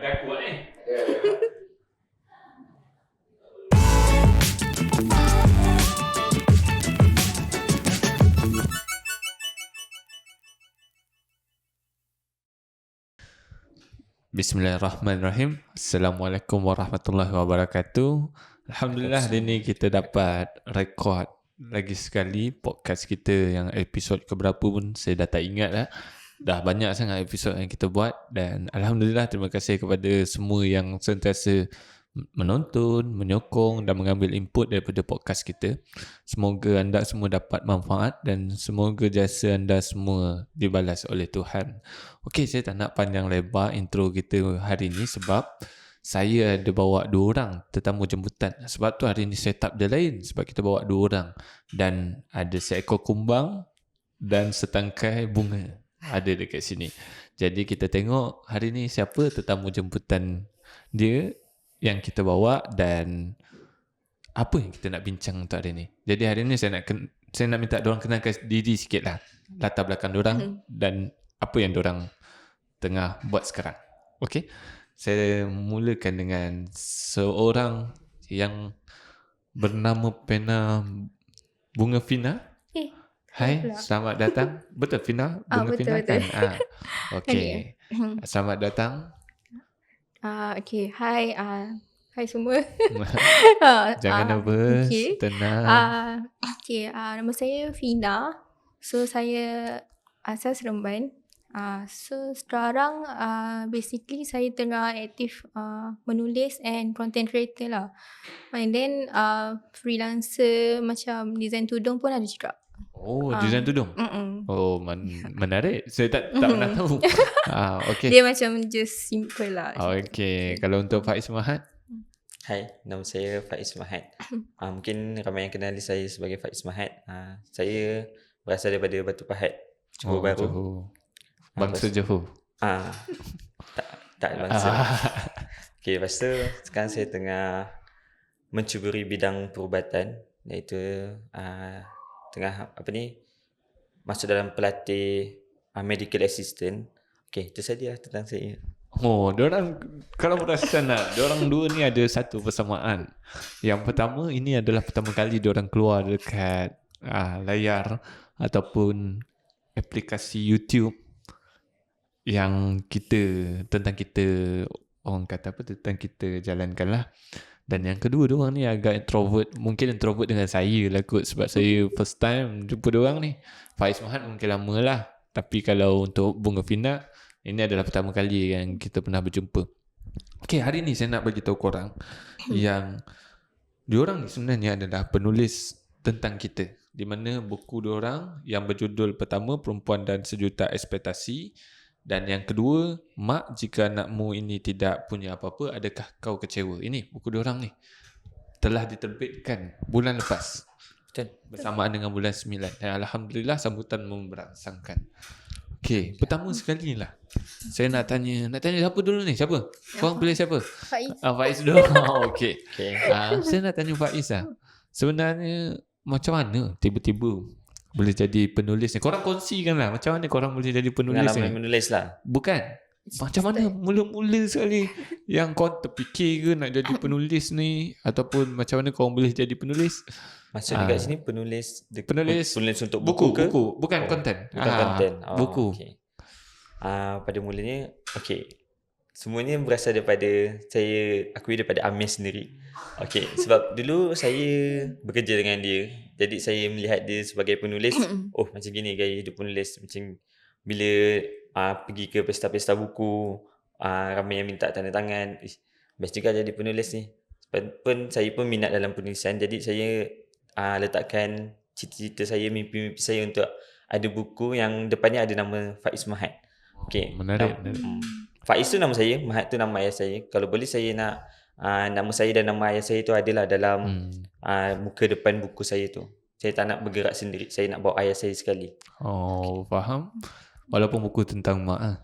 Ada aku ni. Bismillahirrahmanirrahim. Assalamualaikum warahmatullahi wabarakatuh. Alhamdulillah hari ni kita dapat rekod lagi sekali podcast kita yang episod keberapa pun saya dah tak ingat lah. Dah banyak sangat episod yang kita buat dan Alhamdulillah terima kasih kepada semua yang sentiasa menonton, menyokong dan mengambil input daripada podcast kita. Semoga anda semua dapat manfaat dan semoga jasa anda semua dibalas oleh Tuhan. Okey, saya tak nak panjang lebar intro kita hari ini sebab saya ada bawa 2 orang tetamu jemputan. Sebab tu hari ini setup dia lain sebab kita bawa 2 orang dan ada seekor kumbang dan setangkai bunga ada dekat sini. Jadi kita tengok hari ni siapa tetamu jemputan dia yang kita bawa dan apa yang kita nak bincang untuk hari ni. Jadi hari ni saya nak minta diorang kenalkan diri sikit lah, latar belakang diorang dan apa yang diorang tengah buat sekarang. Okey, saya mulakan dengan seorang yang bernama pena Bunga Fina. Hai, selamat datang. Betul Fina? Bunga Fina betul. kan? Okey. Selamat datang. Okay, hai semua. Jangan nervous, okay. tenang. Nama saya Fina. So saya asal Seremban. So sekarang basically saya tengah aktif menulis and content creator lah. And then freelancer macam design tudung pun ada juga. Oh, design tudung. Oh, menarik. Saya tak pernah tahu. Okay. Dia macam just simple lah. Okay. Kalau untuk Faiz Mahat? Hai, nama saya Faiz Mahat. Mungkin ramai yang kenali saya sebagai Faiz Mahat. Saya berasal daripada Batu Pahat, Johor Bahru. Johor. Bangsa Johor. Tak bangsa. Okay, lepas tu sekarang saya tengah mencuburi bidang perubatan, iaitu tengah masuk dalam pelatih medical assistant. Okay, itu saja tentang saya. Oh, diorang kalau perasan lah, diorang dua ni ada satu persamaan. Yang pertama, ini adalah pertama kali diorang keluar dekat layar ataupun aplikasi YouTube yang tentang kita orang kata apa, tentang kita jalankan lah. Dan yang kedua, diorang ni agak introvert. Mungkin introvert dengan saya lah kot. Sebab saya first time jumpa diorang ni. Faiz Mahat mungkin lama lah. Tapi kalau untuk Bunga Fina, ini adalah pertama kali yang kita pernah berjumpa. Okay, hari ni saya nak bagi tahu korang yang diorang ni sebenarnya adalah penulis tentang kita. Di mana buku diorang yang berjudul pertama, Perempuan dan Sejuta Ekspektasi. Dan yang kedua, Mak, jika anakmu ini tidak punya apa-apa, adakah kau kecewa? Ini buku diorang ni telah diterbitkan bulan lepas. Betul. Bersamaan dengan bulan 9. Dan Alhamdulillah sambutan memberangsangkan. Okay, pertama sekali lah saya nak tanya siapa dulu ni? Siapa? Korang pilih siapa? Faiz. Faiz dulu. Okay. Saya nak tanya Faiz lah. Sebenarnya macam mana tiba-tiba boleh jadi penulis ni? Korang kongsikan lah macam mana korang boleh jadi penulis ni? Pengalaman menulis lah. Bukan. Macam mana mula-mula sekali yang kau terfikir ke nak jadi penulis ni? Ataupun macam mana korang boleh jadi penulis? Maksudnya kat sini penulis untuk buku ke? Bukan konten. Bukan konten. Buku. Okay. Pada mulanya, okay, semuanya berasal daripada saya akui daripada Amir sendiri. Okay, sebab dulu saya bekerja dengan dia. Jadi saya melihat dia sebagai penulis. Oh, macam gini gaya hidup penulis. Macam bila pergi ke pesta-pesta buku, ramai yang minta tanda tangan. Best juga jadi penulis ni. Sebab saya pun minat dalam penulisan. Jadi saya letakkan cita-cita saya, mimpi-mimpi saya untuk ada buku yang depannya ada nama Faiz Mahat. Okay. Menarik. Faiz tu nama saya, Mahat tu nama ayah saya. Kalau boleh saya nak nama saya dan nama ayah saya tu adalah dalam muka depan buku saya tu. Saya tak nak bergerak sendiri. Saya nak bawa ayah saya sekali. Oh, faham. Walaupun buku tentang mak lah.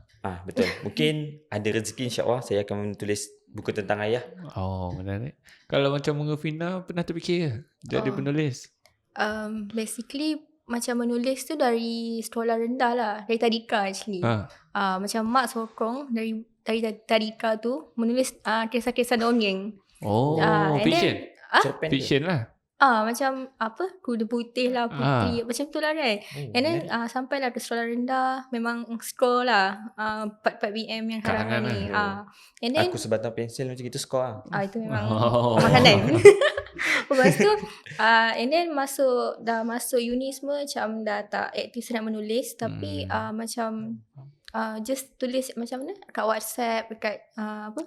Betul. Mungkin ada rezeki, insyaAllah saya akan menulis buku tentang ayah. Oh, menarik. Kalau macam Bunga Fina, pernah terfikir ke jadi penulis? Basically macam menulis tu dari sekolah rendah lah, dari tadika actually. macam mak sokong dari tadika tu menulis kisah-kisah dongeng. Oh, And fiction. then Cerpen ke? Fiction lah. macam Kuda Putih lah, Putri, macam tu lah kan. And then menarik. sampailah ke sekolah rendah, memang scroll lah 4 BM yang Karangan karangan ni. lah. And then Aku sebatang pensel macam gitu skor lah. itu memang Oh. makanan. Lepas tu and then dah masuk uni semua, macam dah tak aktif sangat menulis, tapi macam just tulis macam mana kat WhatsApp, dekat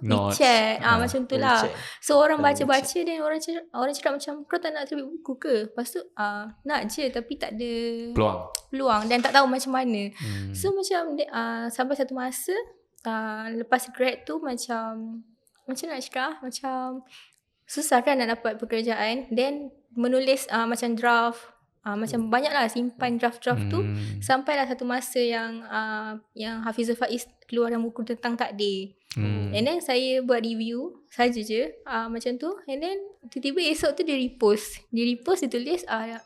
Notes. WeChat, macam tu lah. WeChat. So orang Dalam baca-baca dan orang cakap macam, kau tak nak terbit buku ke? Lepas tu nak je, tapi tak ada peluang dan tak tahu macam mana. So macam sampai satu masa lepas grad tu macam nak cakap, macam susah kan nak dapat pekerjaan. Then menulis macam draft, macam banyak lah simpan draft-draft tu. Sampailah satu masa yang Hafizul Faiz keluarkan buku tentang takdir. And then saya buat review saja je macam tu. And then tiba-tiba esok tu dia repost, dia tulis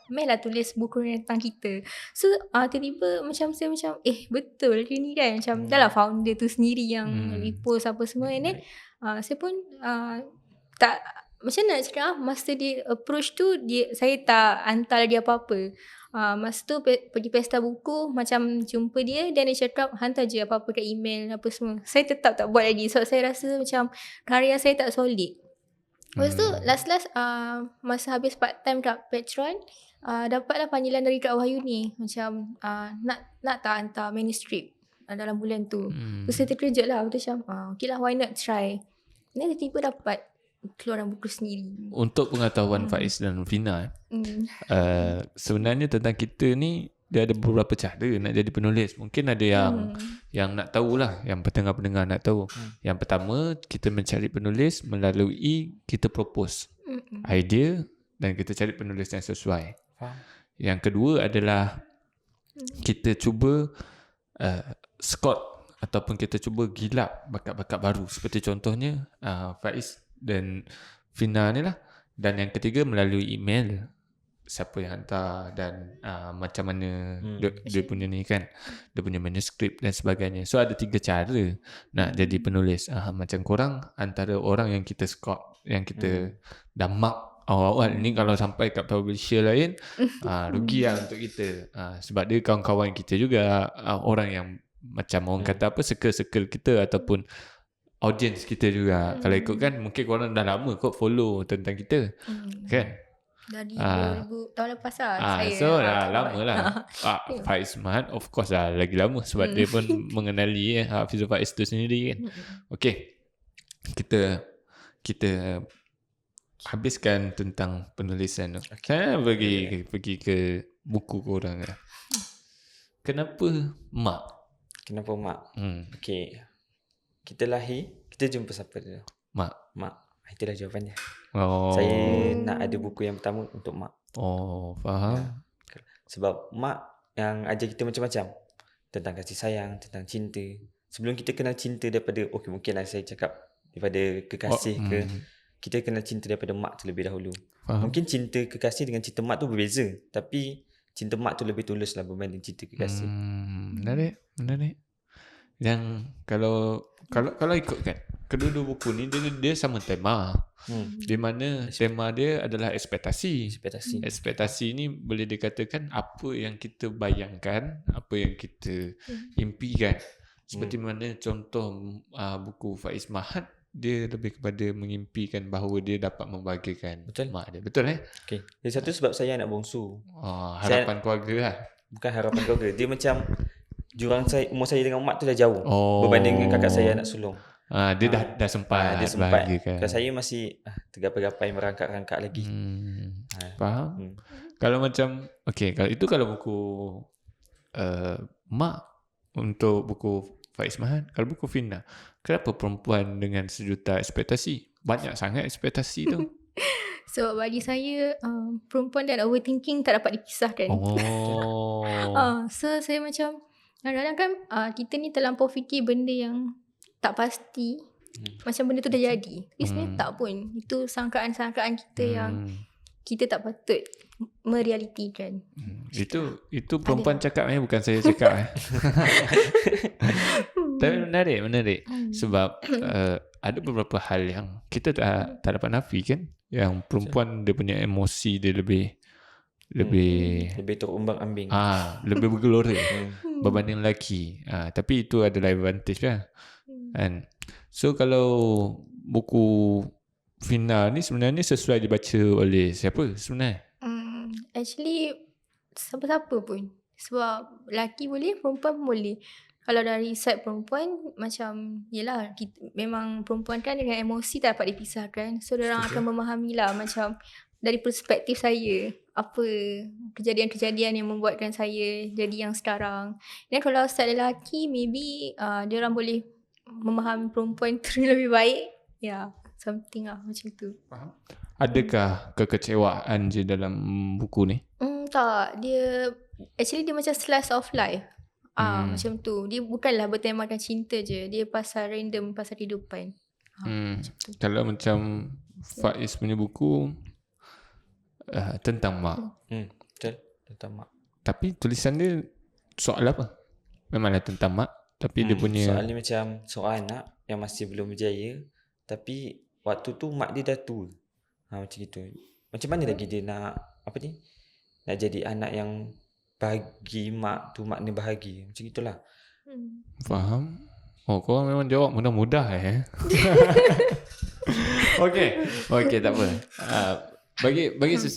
Mel lah tulis buku tentang kita. So tiba-tiba macam saya macam betul ke ni kan. Macam dah lah founder tu sendiri yang repost apa semua. And then saya pun tak, macam nak cakap, masa dia approach tu saya tak hantar dia apa-apa. Masa tu pergi pesta buku, macam jumpa dia, dan dia cakap hantar je apa-apa kat email apa semua. Saya tetap tak buat lagi sebab saya rasa macam karya saya tak solid. Lepas tu last masa habis part time kat Petron, dapatlah panggilan dari Kak Wahyu ni, macam nak tak hantar manuskrip dalam bulan tu. So saya terkejut lah, macam okay lah, why not try. Then tiba-tiba dapat keluaran buku sendiri. Untuk pengetahuan Faiz dan Fina, sebenarnya tentang kita ni, dia ada beberapa cara nak jadi penulis. Mungkin ada yang nak tahulah, yang pendengar-pendengar nak tahu. Yang pertama, kita mencari penulis melalui kita propose idea dan kita cari penulis yang sesuai. Yang kedua adalah kita cuba scout ataupun kita cuba gilap bakat-bakat baru. Seperti contohnya Faiz dan Fina ni lah. Dan yang ketiga melalui email, siapa yang hantar dan macam mana dia punya ni kan, dia punya manuskrip dan sebagainya. So ada 3 cara nak jadi penulis. Macam korang antara orang yang kita scout, yang kita dah mark awal-awal ni, kalau sampai kat publisher lain rugi lah untuk kita. Sebab dia kawan-kawan kita juga, orang yang macam orang kata apa, circle-circle kita ataupun audience kita juga. Kalau ikutkan mungkin korang dah lama kot follow tentang kita, kan? Dari 2000 tahun lepas lah saya. So dah lama lah. Faiz Mahat of course dah lagi lama, sebab dia pun mengenali Hafizul Faiz tu sendiri kan. Okay, kita habiskan tentang penulisan tu. Saya pergi ke buku korang lah. Kenapa mak? Kenapa mak? Okay, kita lahir, kita jumpa siapa dulu? Mak. Itulah jawapannya. Oh. Saya nak ada buku yang pertama untuk mak. Oh, faham. Sebab mak yang ajar kita macam-macam, tentang kasih sayang, tentang cinta. Sebelum kita kenal cinta daripada, mungkinlah saya cakap daripada kekasih ke, kita kenal cinta daripada mak terlebih dahulu. Faham. Mungkin cinta kekasih dengan cinta mak tu berbeza, tapi cinta mak tu lebih tulus lah berbanding cinta kekasih. Menarik. Yang kalau ikutkan kedua-dua buku ni, dia sama tema. Di mana tema dia adalah ekspektasi. Ekspektasi ni boleh dikatakan apa yang kita bayangkan, apa yang kita impikan. Seperti mana contoh buku Faiz Mahat, dia lebih kepada mengimpikan bahawa dia dapat membahagiakan mak dia. Betul Okay. Yang satu sebab saya anak bongsu. Harapan keluarga lah. Bukan harapan keluarga. Dia macam jurang umur saya dengan mak tu dah jauh berbanding dengan kakak saya anak sulung. Dia dah sempat. Dia sempat. Kalau saya masih tergapai-gapai merangkak-rangkak lagi. Faham? Kalau macam kalau buku mak, untuk buku Faiz Mahat, kalau buku Fina, kenapa perempuan dengan sejuta ekspektasi? Banyak sangat ekspektasi tu. So bagi saya perempuan dan overthinking tak dapat dipisahkan. So saya macam kadang-kadang kan kita ni terlampau fikir benda yang tak pasti, macam benda tu dah jadi. Tapi sebenarnya tak pun. Itu sangkaan-sangkaan kita yang kita tak patut merealitikan. Itu perempuan cakap bukan saya cakap. Tapi menarik. Sebab ada beberapa hal yang kita tak dapat nafikan, yang perempuan dia punya emosi dia lebih Lebih terumbang-ambing. lebih bergelora berbanding lelaki. Tapi itu adalah advantage lah. Kan? So kalau buku Fina ni sebenarnya sesuai dibaca oleh siapa sebenarnya? Actually siapa-siapa pun. Sebab lelaki boleh, perempuan pun boleh. Kalau dari side perempuan, macam yelah, memang perempuan kan dengan emosi tak dapat dipisahkan. So diorang akan memahami lah macam dari perspektif saya, apa kejadian-kejadian yang membuatkan saya jadi yang sekarang. Dan kalau side lelaki, maybe diorang boleh memahami perempuan tu lebih baik. Ya, something lah macam tu. Faham? Adakah kekecewaan je dalam buku ni? Tak, dia macam slice of life. Macam tu. Dia bukanlah bertemakan cinta je. Dia pasal random, pasal kehidupan. Macam tu. Kalau macam Faiz punya buku tentang mak. Betul. Tentang mak. Tapi tulisan dia soal apa? Memanglah tentang mak, tapi dia punya Soal ni macam seorang anak yang masih belum berjaya, tapi waktu tu mak dia dah tua. Macam gitu. Macam mana lagi dia nak nak jadi anak yang bagi mak tu makna bahagia. Macam itulah. faham. Oh, kau memang jawab mudah-mudah Okey, tak apa.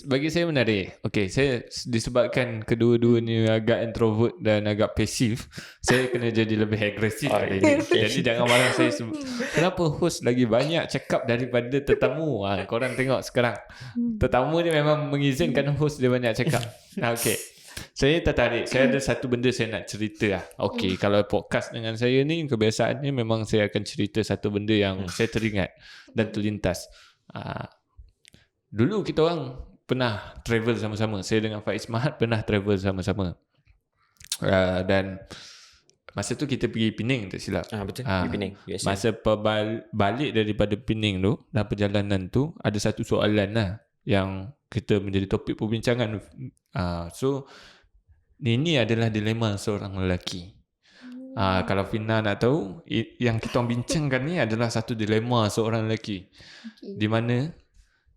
Bagi saya menarik. Okey, saya disebabkan kedua-duanya agak introvert dan agak pasif, saya kena jadi lebih agresif kali ni. Jadi jangan marah saya kenapa host lagi banyak cakap daripada tetamu. Korang tengok sekarang. Tetamu ni memang mengizinkan host dia banyak cakap. Okey. Saya tertarik. Saya ada satu benda saya nak cerita lah. Okey, kalau podcast dengan saya ni kebiasaannya memang saya akan cerita satu benda yang saya teringat dan terlintas. Dulu kita orang pernah travel sama-sama. Saya dengan Faiz Mahat pernah travel sama-sama. Dan masa tu kita pergi Pening, tak silap. Betul. Pergi Pening. Masa balik daripada Pening tu, dalam perjalanan tu ada satu soalan lah yang kita menjadi topik perbincangan. So ini adalah dilema seorang lelaki. Kalau Fina nak tahu, yang kita bincangkan ni adalah satu dilema seorang lelaki. Di mana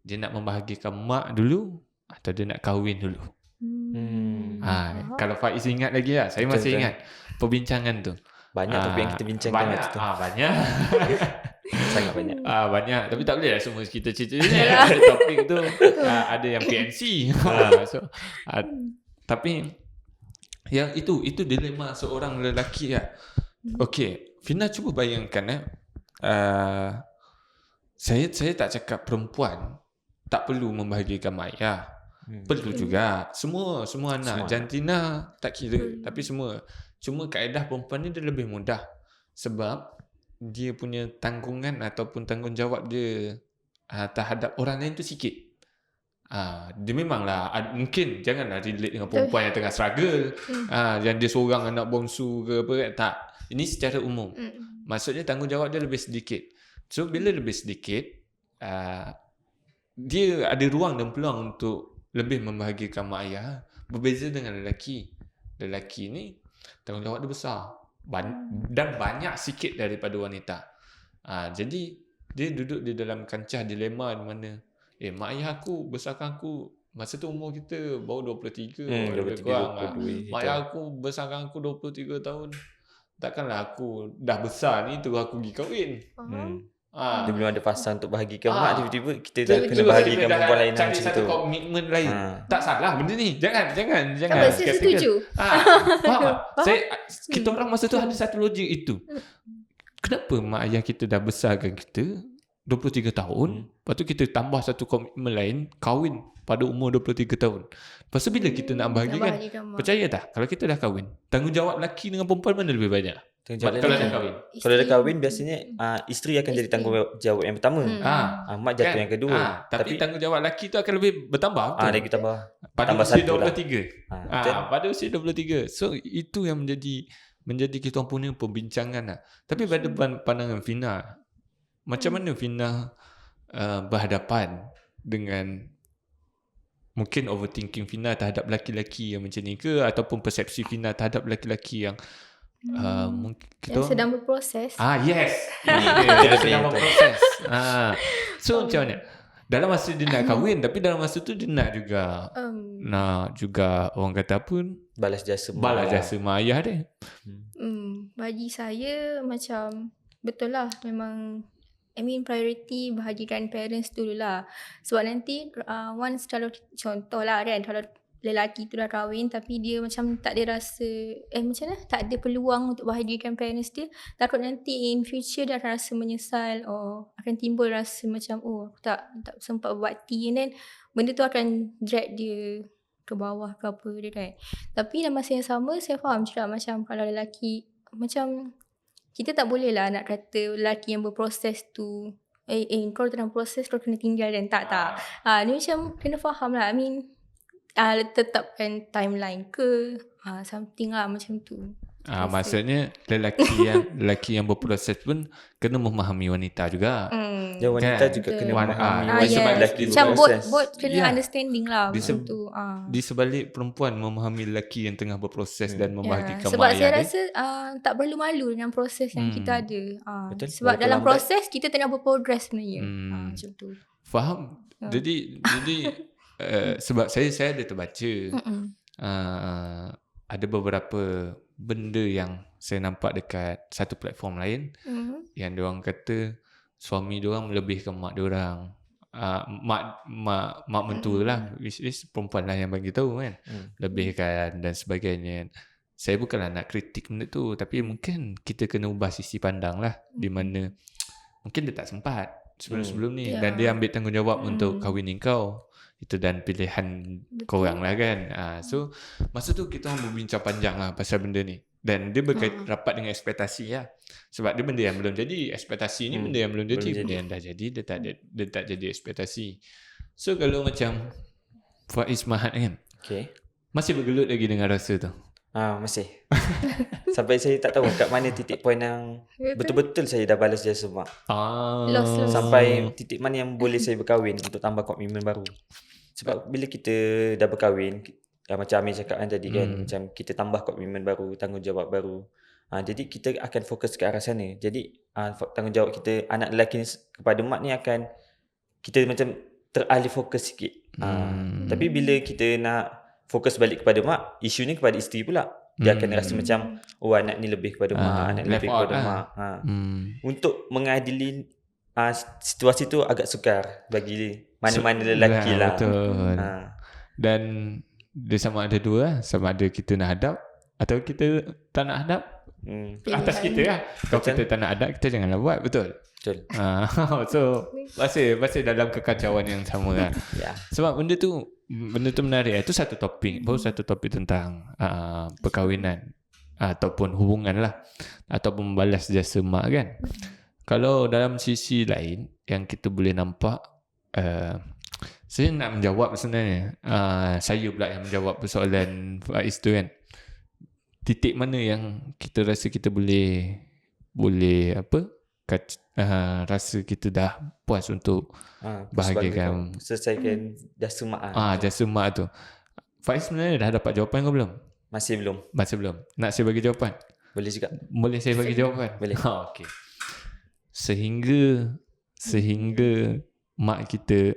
dia nak membahagikan mak dulu atau dia nak kahwin dulu. Kalau Faiz ingat lagi lah, saya masih ingat perbincangan tu. Banyak topik yang kita bincangkan waktu tu. Banyak. Sangat banyak. Banyak. Tapi tak boleh lah semua kita cerita. Ada topik tu ada yang PNC. Tapi yang itu dilema seorang lelaki lah. Okey, Fina cuba bayangkan saya tak cakap perempuan tak perlu membahagikan mak ayah. Perlu juga. Semua anak. Jantina tak kira. Tapi semua. Cuma kaedah perempuan ni dia lebih mudah. Sebab dia punya tanggungan ataupun tanggungjawab dia terhadap orang lain tu sikit. Dia memanglah mungkin janganlah relate dengan perempuan yang tengah struggle. Yang dia seorang anak bongsu ke apa kan. Tak. Ini secara umum. Maksudnya tanggungjawab dia lebih sedikit. So bila lebih sedikit, dia ada ruang dan peluang untuk lebih membahagikan mak ayah. Berbeza dengan lelaki. Lelaki ni tanggungjawab dia besar dan banyak sikit daripada wanita. Jadi dia duduk di dalam kancah dilema di mana mak ayah aku besarkan aku masa tu umur kita baru 23 lebih kurang. Mak ayah aku besarkan aku 23 tahun. Takkanlah aku dah besar ni terus aku pergi kahwin. Dia belum ada fasa untuk bahagikan mak, tiba-tiba kita dah kena bahagikan perempuan lain cari macam satu tu. komitmen lain. Tak salah benda ni. Jangan. Saya setuju. Faham? Kita orang masa tu ada satu logik itu. Kenapa mak ayah kita dah besarkan kita 23 tahun, lepas tu kita tambah satu komitmen lain, kahwin pada umur 23 tahun. Lepas tu bila kita nak bahagikan, percaya tak? Kalau kita dah kahwin, tanggungjawab lelaki dengan perempuan mana lebih banyak? Kalau dah kahwin. Kalau dah kahwin biasanya isteri akan jadi tanggungjawab yang pertama. Mak jatuh yang kedua. Tapi tanggungjawab lelaki tu akan lebih bertambah. Lagi tambah. Pada tambah usia satu 23. Pada usia 23. So itu yang menjadi kita punya perbincangan lah. Tapi pada pandangan Fina, macam mana Fina berhadapan dengan mungkin overthinking Fina terhadap lelaki-lelaki yang macam ni ke, ataupun persepsi Fina terhadap lelaki-lelaki yang Mungkin Yang kita sedang berproses. yes. Itu Dia lebih sedang itu. berproses. So macam mana? Dalam masa dia nak kahwin, tapi dalam masa tu dia nak juga orang kata apa? Balas jasa mak Balas lah. jasa mak ayah dia. Bagi saya macam betul lah, memang priority bahagikan parents dululah. Sebab nanti once kalau contoh lah kan, kalau lelaki tu dah kahwin tapi dia macam tak ada rasa macam mana, tak ada peluang untuk bahagikan parents dia, takut nanti in future dia akan rasa menyesal, akan timbul rasa macam aku tak sempat berbakti, and then benda tu akan drag dia ke bawah ke apa dia kan. Tapi dalam masa yang sama saya faham juga macam kalau lelaki, macam kita tak boleh lah nak kata lelaki yang berproses tu kau tengah proses kau kena tinggal kan. Tak. Ni macam kena faham lah, tetapkan timeline ke something lah macam tu. Maksudnya lelaki yang berproses pun kena memahami wanita juga. Dan wanita Kan? juga kena Wan- memahami yes. sebab lelaki Macam berproses. both kena Yeah. understanding lah Di macam se- tu. Di sebalik perempuan memahami lelaki yang tengah berproses dan membahagikan Sebab mak saya ayah dia. rasa tak perlu malu dengan proses yang kita ada. Betul. Sebab Walaupun dalam lambat. proses kita tengah berprogress sebenarnya. Macam tu. Faham? Jadi sebab saya ada terbaca ada beberapa benda yang saya nampak dekat satu platform lain yang diorang kata suami diorang melebihkan mak diorang. Mak mentua lah, which is perempuan lah yang bagi tahu kan, lebihkan dan sebagainya. Saya bukanlah nak kritik benda tu, tapi mungkin kita kena ubah sisi pandang lah, di mana mungkin dia tak sempat sebelum ni dan dia ambil tanggungjawab untuk kahwin kau. Itu dan pilihan korang lah kan. So masa tu kita orang berbincang panjang lah pasal benda ni, dan dia berkait rapat dengan ekspektasi lah. Sebab dia benda yang belum jadi, ekspektasi ni benda yang belum jadi. Benda yang dah jadi dia tak jadi ekspektasi. So kalau macam Faiz Mahat kan, masih bergelut lagi dengan rasa tu? Masih. Sampai saya tak tahu kat mana titik point yang betul-betul saya dah balas jasa mak. Lost. Sampai titik mana yang boleh saya berkahwin untuk tambah komitmen baru. Sebab bila kita dah berkahwin, macam Amir cakap kan tadi kan, macam kita tambah komitmen baru, tanggungjawab baru. Jadi kita akan fokus ke arah sana. Jadi tanggungjawab kita anak lelaki ni kepada mak ni akan kita macam teralih fokus sikit. Tapi bila kita nak fokus balik kepada mak, isu ni kepada isteri pula. Dia akan rasa macam anak ni lebih kepada mak, anak ni lebih kepada mak. Untuk mengadili situasi tu agak sukar bagi mana-mana lelaki lah. Betul. Dan dia sama ada dua lah. Sama ada kita nak hadap atau kita tak nak hadap. Atas kita lah. Kalau kita tak nak hadap, kita janganlah buat. Betul. So masih dalam kekacauan yang sama lah. Sebab benda tu menarik. Itu satu topik. Baru satu topik tentang perkahwinan ataupun hubungan lah, ataupun membalas jasa mak kan. Kalau dalam sisi lain yang kita boleh nampak, saya nak menjawab sebenarnya. Saya pula yang menjawab persoalan Faiz tu kan. Titik mana yang kita rasa kita boleh rasa kita dah puas untuk bahagikan, selesaikan jasa mak. Jasa mak tu. Faiz sebenarnya dah dapat jawapan ke belum? Masih belum. Nak saya bagi jawapan? Boleh juga. Boleh saya bagi jawapan? Boleh. Okey. Sehingga mak kita,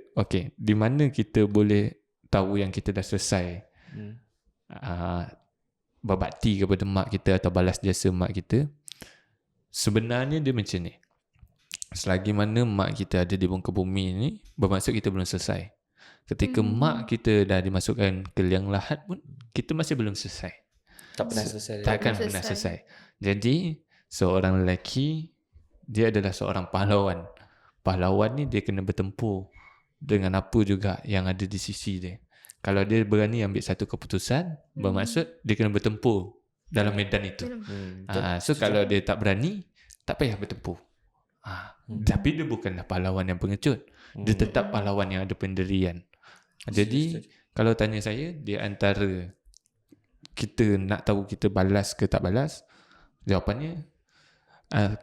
di mana kita boleh tahu yang kita dah selesai berbakti kepada mak kita atau balas jasa mak kita. Sebenarnya dia macam ni. Selagi mana mak kita ada di muka bumi ni, bermaksud kita belum selesai. Ketika mak kita dah dimasukkan ke liang lahat pun, kita masih belum selesai. Takkan pernah selesai. Jadi seorang lelaki, dia adalah seorang pahlawan. Pahlawan ni dia kena bertempur dengan apa juga yang ada di sisi dia. Kalau dia berani ambil satu keputusan, bermaksud dia kena bertempur dalam medan itu. So kalau dia tak berani, tak payah bertempur. Tapi dia bukanlah pahlawan yang pengecut. Dia tetap pahlawan yang ada pendirian. Jadi kalau tanya saya, di antara kita nak tahu kita balas ke tak balas, jawapannya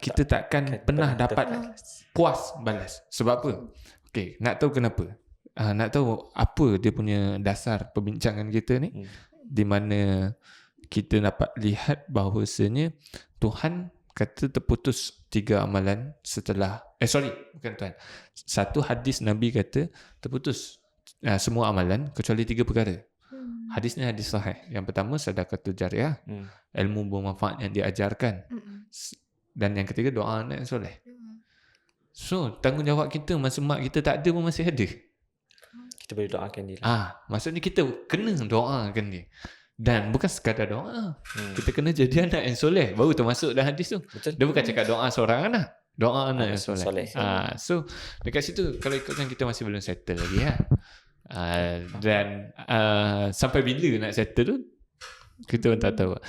kita takkan pernah dapat puas balas. Sebab apa? Nak tahu kenapa? Nak tahu apa dia punya dasar perbincangan kita ni, di mana kita dapat lihat bahawasanya Tuhan kata terputus 3 amalan setelah bukan Tuhan. Satu hadis Nabi kata terputus semua amalan kecuali 3 perkara. Hadis ni hadis sahih. Yang pertama sedekatul jariah, ilmu bermanfaat yang diajarkan. Dan yang ketiga doa anak yang soleh. So tanggungjawab kita masa mak kita tak ada pun masih ada. Kita boleh doakan dia lah. Maksudnya kita kena doakan dia. Dan bukan sekadar doa. Kita kena jadi anak yang soleh. Baru termasuk dalam hadis tu. Betul. Dia bukan cakap doa seorang anak. Doa anak yang soleh. soleh. So dekat situ kalau ikutkan kita masih belum settle lagi dan sampai bila nak settle tu kita pun tak tahu.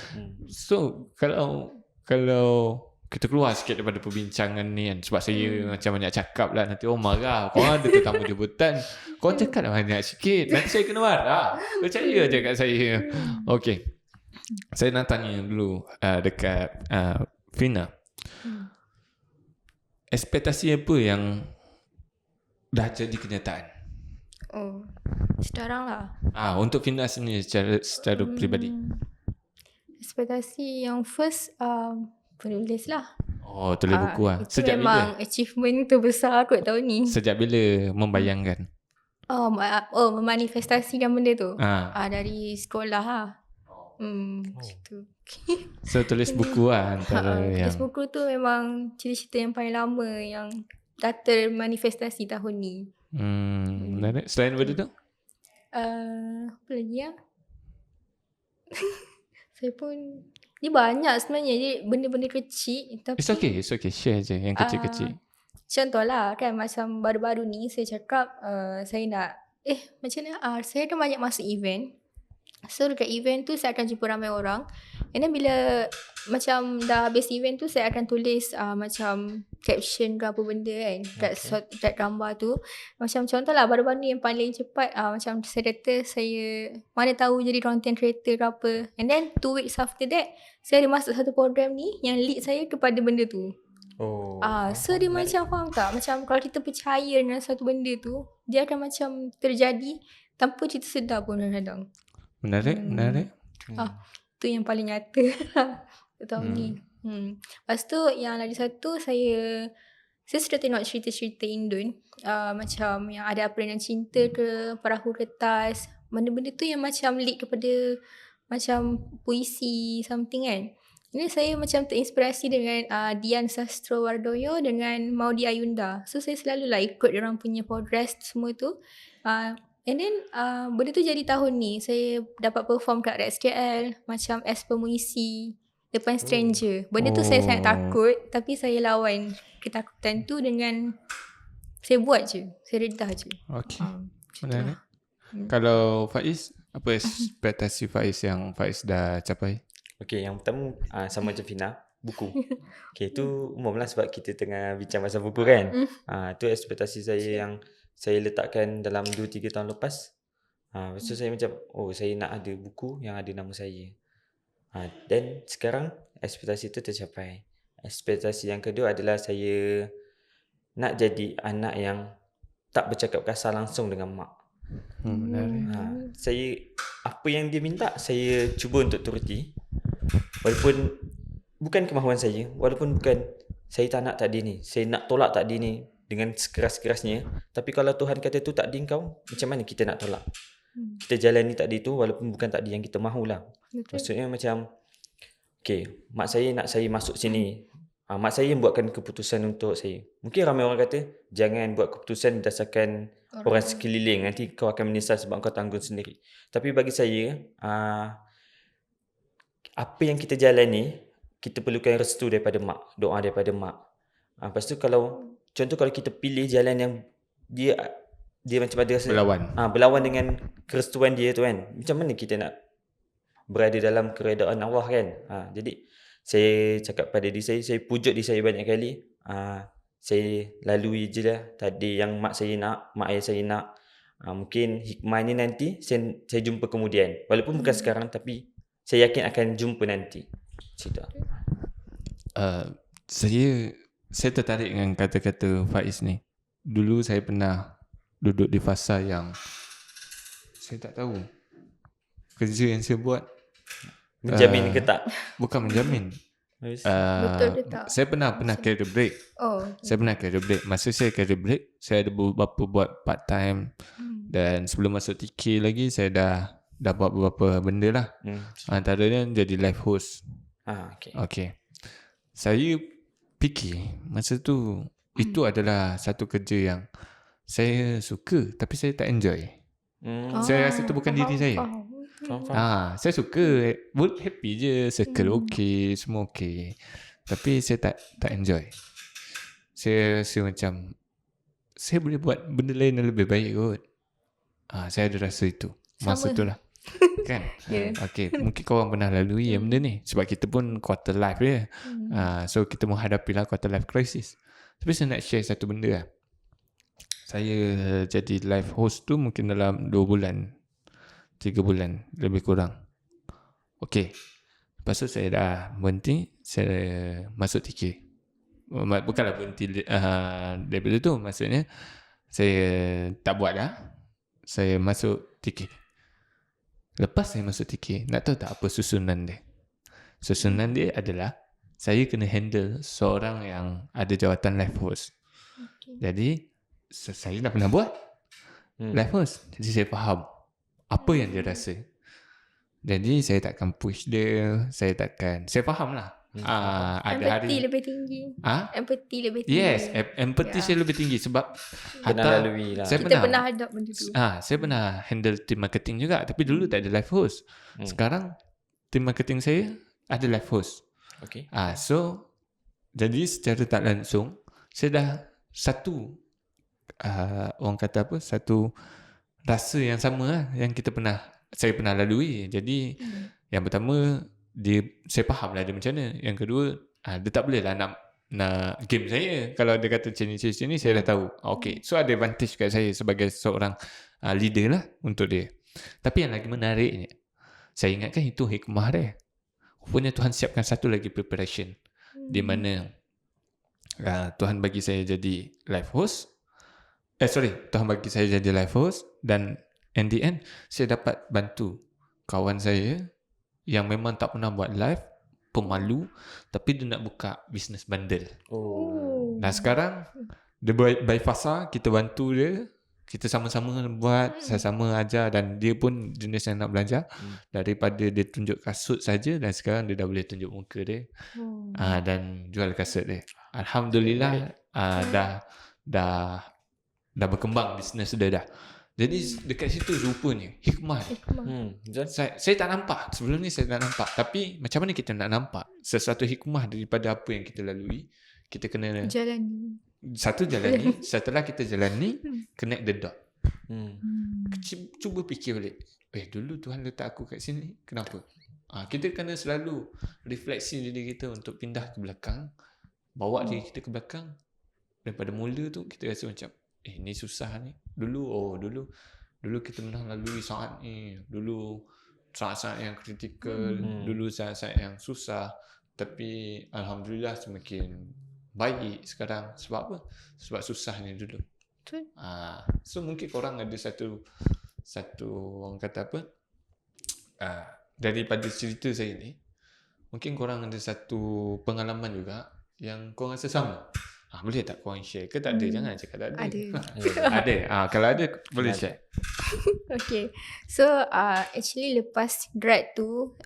So kalau kita keluar sikit daripada perbincangan ni kan, sebab saya macam banyak cakap lah, nanti orang marah, korang ada tetamu jemputan, korang cakap lah banyak sikit, nanti saya kena marah, percaya je kat saya. Okay, saya nak tanya dulu dekat Fina, ekspektasi apa yang dah jadi kenyataan? Sekarang lah. Untuk Fina sendiri secara peribadi. Ekspektasi yang first penulis lah. Tulis buku lah. Itu sejak memang bila? Achievement terbesar kot tahun ni. Sejak bila membayangkan? Memanifestasikan benda tu. Dari sekolah lah. Macam So tulis buku lah antara yang tulis buku tu memang cerita-cerita yang paling lama yang dah termanifestasi tahun ni. Menarik. Selain benda tu? Apa lagi ya? Saya pun dia banyak sebenarnya. Dia benda-benda kecil tapi It's okay. Share je yang kecil-kecil. Contohlah kan, macam baru-baru ni saya cakap saya nak macam mana saya akan banyak masuk event. So dekat event tu saya akan jumpa ramai orang. And then bila macam dah habis event tu, saya akan tulis macam caption ke apa benda kan kat gambar tu. Macam contohlah baru-baru ni yang paling cepat macam saya kata saya mana tahu jadi content creator ke apa. And then 2 weeks after that saya ada masuk satu program ni yang lead saya kepada benda tu. So dia macam faham tak? Macam kalau kita percaya dengan satu benda tu, dia akan macam terjadi tanpa kita sedar pun kadang-kadang. Menarik. Tu yang paling nyata tahun ni. Lepas tu yang lagi satu, saya sudah tengok cerita-cerita Indon, macam yang ada Apa Dengan Cinta ke, Perahu Kertas, benda-benda tu yang macam lead kepada macam puisi something kan. Ini saya macam terinspirasi dengan Dian Sastrowardoyo dengan Maudi Ayunda. So saya selalu lah ikut diorang punya progress semua tu. And then benda tu jadi tahun ni saya dapat perform kat Rex KL macam as pemuisi depan stranger. Benda tu saya sangat takut, tapi saya lawan ketakutan tu dengan saya buat je. Saya redah je. Okay. Menarik. Kalau Faiz, apa ekspektasi Faiz yang Faiz dah capai? Okay, yang pertama sama macam Fina, buku. Okay, tu umum lah sebab kita tengah bincang pasal buku kan. Tu ekspektasi saya yang saya letakkan dalam 2-3 tahun lepas. Lepas tu saya macam, saya nak ada buku yang ada nama saya. Dan sekarang ekspektasi itu tercapai. Ekspektasi yang kedua adalah saya nak jadi anak yang tak bercakap kasar langsung dengan mak. Saya, apa yang dia minta, saya cuba untuk turuti. Walaupun bukan kemahuan saya, walaupun bukan saya tak nak takdir ni, saya nak tolak takdir ni dengan sekeras-kerasnya. Tapi kalau Tuhan kata tu takdir kau, macam mana kita nak tolak? Kita jalani takdir tu walaupun bukan takdir yang kita mahulah. Maksudnya macam, okay, mak saya nak saya masuk sini, mak saya yang buatkan keputusan untuk saya. Mungkin ramai orang kata jangan buat keputusan berdasarkan orang sekeliling, nanti kau akan menyesal sebab kau tanggung sendiri. Tapi bagi saya, apa yang kita jalani, kita perlukan restu daripada mak, doa daripada mak. Lepas tu kalau contoh kalau kita pilih jalan yang dia macam ada rasa berlawan dengan kerestuan dia tu kan, macam mana kita nak berada dalam keredaan Allah kan. Jadi saya cakap pada diri saya pujuk diri saya banyak kali, saya lalui je lah tadi yang mak saya nak, mak ayah saya nak. Mungkin hikmahnya nanti saya jumpa kemudian, walaupun bukan sekarang, tapi saya yakin akan jumpa nanti. Cerita. Saya tertarik dengan kata-kata Faiz ni. Dulu saya pernah duduk di fasa yang saya tak tahu kerja yang saya buat Menjamin ke tak? Bukan menjamin. Habis? Betul ke tak? Saya pernah career break. Oh, okay. Saya pernah career break. Masa saya career break, saya ada beberapa buat part time. Dan sebelum masuk TK lagi, saya dah buat beberapa benda lah. Antaranya jadi live host. Okay. Okay. Saya fikir masa tu itu adalah satu kerja yang saya suka tapi saya tak enjoy. Saya rasa tu bukan diri saya. Faham. Saya suka, happy je, circle okay, semua okay. Tapi saya tak enjoy. Saya rasa macam saya boleh buat benda lain yang lebih baik kot. Saya ada rasa itu masa tu lah. Kan? Yeah. Okay, mungkin korang pernah lalui yang benda ni. Sebab kita pun quarter life je. So kita menghadapi lah quarter life crisis. Tapi saya nak share satu benda lah. Saya jadi live host tu mungkin dalam 2 bulan 3 bulan lebih kurang. Okay. Lepas tu saya dah berhenti. Saya masuk TK. Bukanlah berhenti daripada tu. Maksudnya saya tak buat dah. Saya masuk TK. Lepas saya masuk TK, nak tahu tak apa susunan dia? Susunan dia adalah saya kena handle seorang yang ada jawatan live host. Jadi saya dah pernah buat live host. Jadi saya faham apa yang dia rasa. Jadi saya takkan push dia. Saya faham lah. Ada Empathy hari lebih tinggi. Empathy lebih tinggi. Yes, empathy saya lebih tinggi sebab Pernah lalui lah. saya Kita pernah hadap benda tu. saya pernah handle team marketing juga, tapi dulu tak ada live host. Sekarang team marketing saya ada live host. Okay. So jadi secara tak langsung saya dah satu orang kata apa, satu rasa yang sama lah yang saya pernah lalui. Jadi yang pertama saya faham lah dia macam mana. Yang kedua dia tak boleh lah nak game saya. Kalau dia kata macam ni saya dah tahu. Okay, so ada advantage kat saya sebagai seorang leader lah untuk dia. Tapi yang lagi menariknya, saya ingatkan itu hikmah dia. Rupanya Tuhan siapkan satu lagi preparation di mana Tuhan bagi saya jadi live host. Tuhan bagi saya jadi live host dan in the end saya dapat bantu kawan saya yang memang tak pernah buat live, pemalu, tapi dia nak buka business bundle. Dan sekarang dia by fasa, kita bantu dia, kita sama-sama buat, sama-sama ajar, dan dia pun jenis yang nak belajar. Daripada dia tunjuk kasut saja, dan sekarang dia dah boleh tunjuk muka dia dan jual kasut dia. Alhamdulillah dah berkembang bisnes dia dah. Jadi dekat situ rupanya hikmah. Saya tak nampak. Sebelum ni saya tak nampak. Tapi macam mana kita nak nampak sesuatu hikmah daripada apa yang kita lalui? Kita kena jalani. Setelah kita jalani, connect the dot. Cuba fikir balik. Dulu Tuhan letak aku kat sini, kenapa? Kita kena selalu refleksi diri kita untuk pindah ke belakang. Bawa diri kita ke belakang. Daripada mula tu kita rasa macam ni susah ni. Dulu kita pernah lalui saat ni. Dulu saat-saat yang kritikal, dulu saat-saat yang susah. Tapi alhamdulillah semakin baik sekarang. Sebab apa? Sebab susah ni dulu. So mungkin korang ada satu orang kata apa? Daripada cerita saya ni, mungkin korang ada satu pengalaman juga yang korang rasa sama. Boleh tak korang share ke tak ada? Jangan cakap tak ada. Ada. Kalau ada boleh share. Okay. So actually lepas grad tu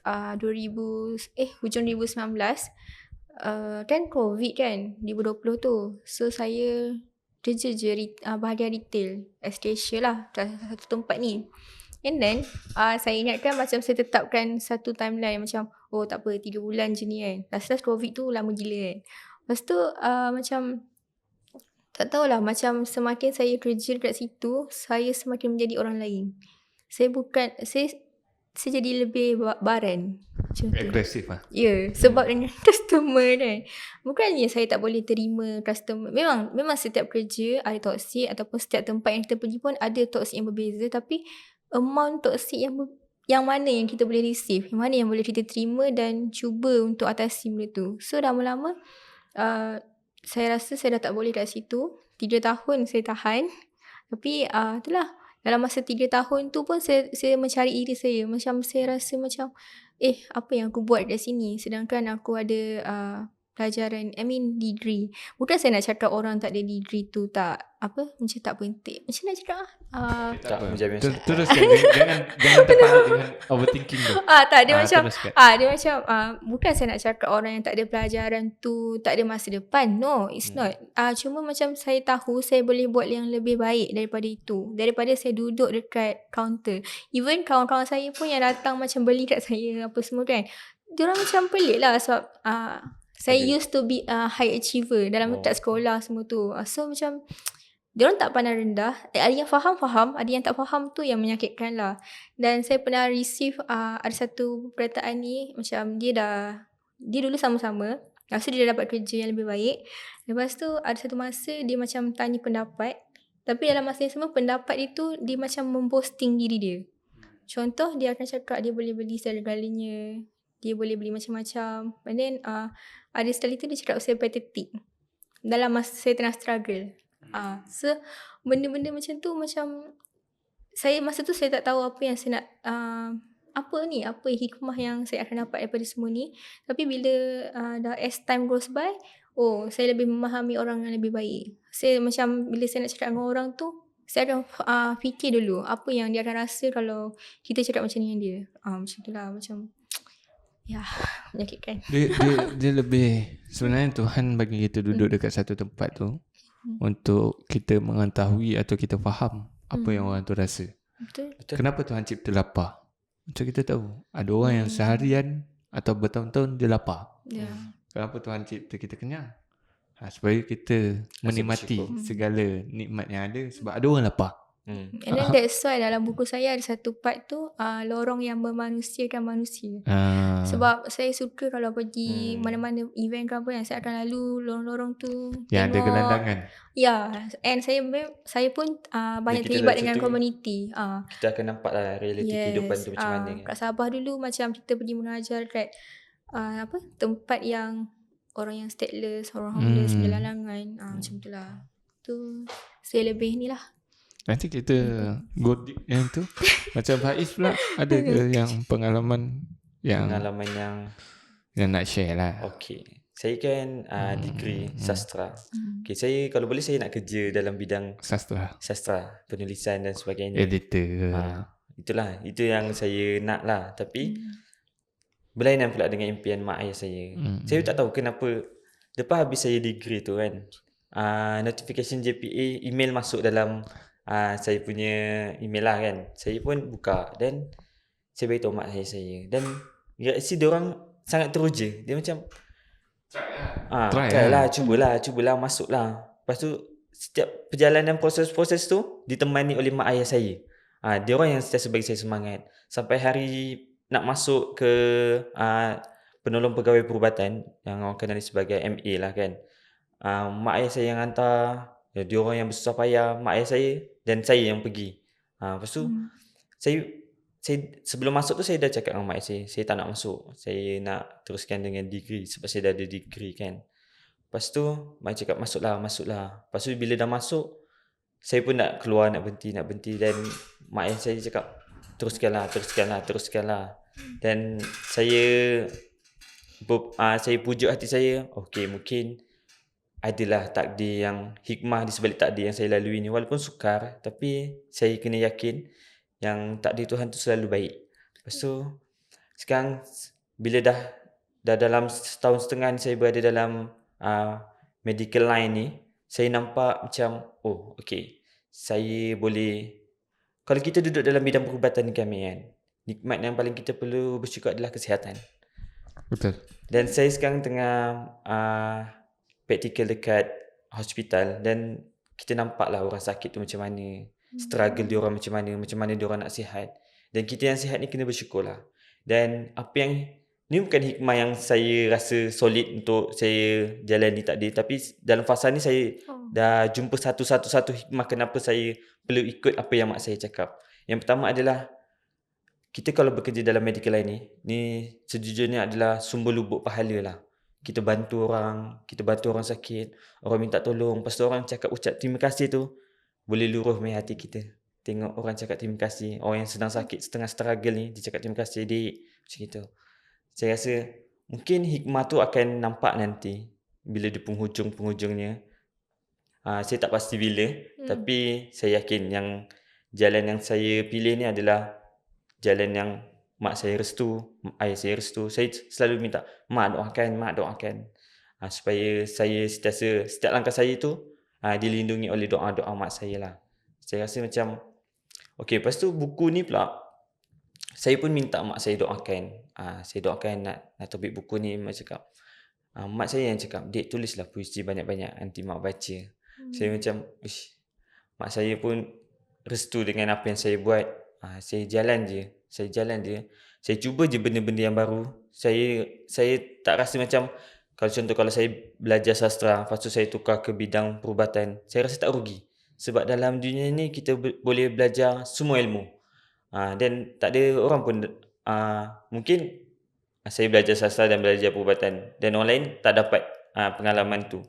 hujung 2019 kan COVID kan 2020 tu. So saya kerja je bahagian retail Astasia lah, satu tempat ni. And then saya ingatkan macam saya tetapkan satu timeline macam tak apa 3 bulan je ni kan. Last COVID tu lama gila kan. Lepas tu macam tak tahulah, macam semakin saya kerja dekat situ, saya semakin menjadi orang lain. Saya jadi lebih baran. Agresif lah. Ya, sebab dengan customer kan. Bukannya saya tak boleh terima customer. Memang setiap kerja ada toksik, ataupun setiap tempat yang kita pergi pun ada toksik yang berbeza. Tapi amount toksik yang mana yang kita boleh receive, yang mana yang boleh kita terima dan cuba untuk atasi benda tu. So lama-lama saya rasa saya dah tak boleh kat situ. 3 tahun saya tahan. Tapi itulah, dalam masa 3 tahun tu pun saya mencari diri saya. Macam saya rasa macam, apa yang aku buat kat sini? Sedangkan aku ada pelajaran, degree. Bukan saya nak cakap orang tak ada degree tu tak, macam tak penting. Macam nak cakap Tak menjamin. Teruskan. Jangan tertarik dengan overthinking tu. tak, dia macam teruskan. dia macam bukan saya nak cakap orang yang tak ada pelajaran tu tak ada masa depan. No, it's not. Cuma macam saya tahu saya boleh buat yang lebih baik daripada itu. Daripada saya duduk dekat kaunter. Even kawan-kawan saya pun yang datang macam beli kat saya apa semua kan. Diorang macam pelik lah sebab saya used to be high achiever dalam kat sekolah semua tu. So macam diorang tak pandang rendah. Ada yang faham, ada yang tak faham, tu yang menyakitkan lah. Dan saya pernah receive ada satu perataan ni, macam dia dulu sama-sama. Lepas tu dia dah dapat kerja yang lebih baik. Lepas tu ada satu masa dia macam tanya pendapat. Tapi dalam masa yang sama pendapat itu dia macam memposting diri dia. Contoh dia akan cakap dia boleh beli segala-galanya. Dia boleh beli macam-macam. And then ada sekali tu dia cakap saya pathetic. Dalam masa saya tengah struggle. So benda-benda macam tu macam saya masa tu saya tak tahu apa yang saya nak apa hikmah yang saya akan dapat daripada semua ni. Tapi bila dah as time goes by, saya lebih memahami orang yang lebih baik. Saya macam bila saya nak cakap dengan orang tu, saya akan fikir dulu apa yang dia akan rasa kalau kita cakap macam ni dengan dia. Macam tu lah, macam menyakitkan. Dia lebih, sebenarnya Tuhan bagi kita duduk dekat satu tempat tu untuk kita mengetahui atau kita faham apa yang orang tu rasa. Betul. Kenapa Tuhan cipta lapar? Untuk kita tahu ada orang yang seharian atau bertahun-tahun dia lapar. Kenapa Tuhan cipta kita kenyang? Supaya kita menikmati segala nikmat yang ada, sebab ada orang lapar. And then that's why dalam buku saya ada satu part tu lorong yang memanusiakan manusia. Sebab saya suka kalau pergi mana-mana event ke apa yang saya akan lalu lorong-lorong tu, yang ada gelandangan. And saya pun banyak terlibat dengan komuniti. Kita akan nampak lah realiti kehidupan tu macam mana. Kat Sabah dulu macam kita pergi mengajar kat tempat yang orang yang stateless, orang homeless, gelandangan, macam tu lah. Tu saya lebih ni lah. Nanti kita go deep yang tu. Macam Faiz pula, ada ke yang pengalaman yang nak share lah? Okay, saya kan degree sastra. Okay, saya kalau boleh saya nak kerja dalam bidang sastra, penulisan dan sebagainya. Editor. Itu yang saya nak lah. Tapi berlainan pula dengan impian mak ayah saya. Saya tak tahu kenapa lepas habis saya degree tu kan, notification JPA email masuk dalam saya punya email lah kan. Saya pun buka dan saya beritahu mak saya. Dan reaksi diorang sangat teruja. Dia macam try lah, cubalah masuklah. Lepas tu setiap perjalanan proses-proses tu ditemani oleh mak ayah saya. Diorang yang sentiasa bagi saya semangat. Sampai hari nak masuk ke penolong pegawai perubatan yang orang kenali sebagai MA lah kan. Mak ayah saya yang hantar. Dia orang yang bersusah payah, mak ayah saya dan saya yang pergi. Lepas tu saya sebelum masuk tu saya dah cakap dengan mak ayah saya tak nak masuk. Saya nak teruskan dengan degree sebab saya dah ada degree kan. Lepas tu mak cakap masuklah. Lepas tu bila dah masuk, saya pun nak keluar, nak berhenti dan mak ayah saya cakap teruskanlah. Dan saya pujuk hati saya, okey mungkin adalah takdir yang hikmah di sebalik takdir yang saya lalui ni. Walaupun sukar, tapi saya kena yakin yang takdir Tuhan tu selalu baik. Lepas tu sekarang bila dah dalam setahun setengah ni saya berada dalam medical line ni, saya nampak macam okey, saya boleh, kalau kita duduk dalam bidang perubatan ni kan, nikmat yang paling kita perlu bersyukur adalah kesihatan. Betul. Dan saya sekarang tengah praktikal dekat hospital dan kita nampaklah orang sakit tu macam mana, struggle diorang macam mana diorang nak sihat. Dan kita yang sihat ni kena bersyukurlah. Dan apa yang ni bukan hikmah yang saya rasa solid untuk saya jalani takdir, tapi dalam fasa ni saya dah jumpa satu hikmah kenapa saya perlu ikut apa yang mak saya cakap. Yang pertama adalah kita kalau bekerja dalam medical line ni sejujurnya adalah sumber lubuk pahala lah. Kita bantu orang sakit, orang minta tolong, lepas tu orang ucap terima kasih tu, boleh luruh main hati kita. tengok orang cakap terima kasih. Orang yang sedang sakit, setengah struggle ni, dia cakap terima kasih, Dik. Macam itu. Saya rasa mungkin hikmah tu akan nampak nanti bila di penghujung-penghujungnya. Saya tak pasti bila, tapi saya yakin yang jalan yang saya pilih ni adalah jalan yang mak saya restu, ayah saya restu. Saya selalu minta, mak doakan. Supaya saya sentiasa, setiap langkah saya tu dilindungi oleh doa-doa mak saya lah. Saya rasa macam, okay, lepas tu buku ni pula, saya pun minta mak saya doakan. Saya doakan nak topik buku ni. Mak cakap, mak saya yang cakap, Dek, tulislah puisi banyak-banyak, nanti mak baca. Saya macam, mak saya pun restu dengan apa yang saya buat. Saya jalan je. Saya cuba je benda-benda yang baru. Saya tak rasa macam, kalau saya belajar sastra, lepas tu saya tukar ke bidang perubatan, saya rasa tak rugi. Sebab dalam dunia ni kita boleh belajar semua ilmu. Dan tak ada orang pun, mungkin saya belajar sastra dan belajar perubatan, dan orang lain tak dapat pengalaman tu.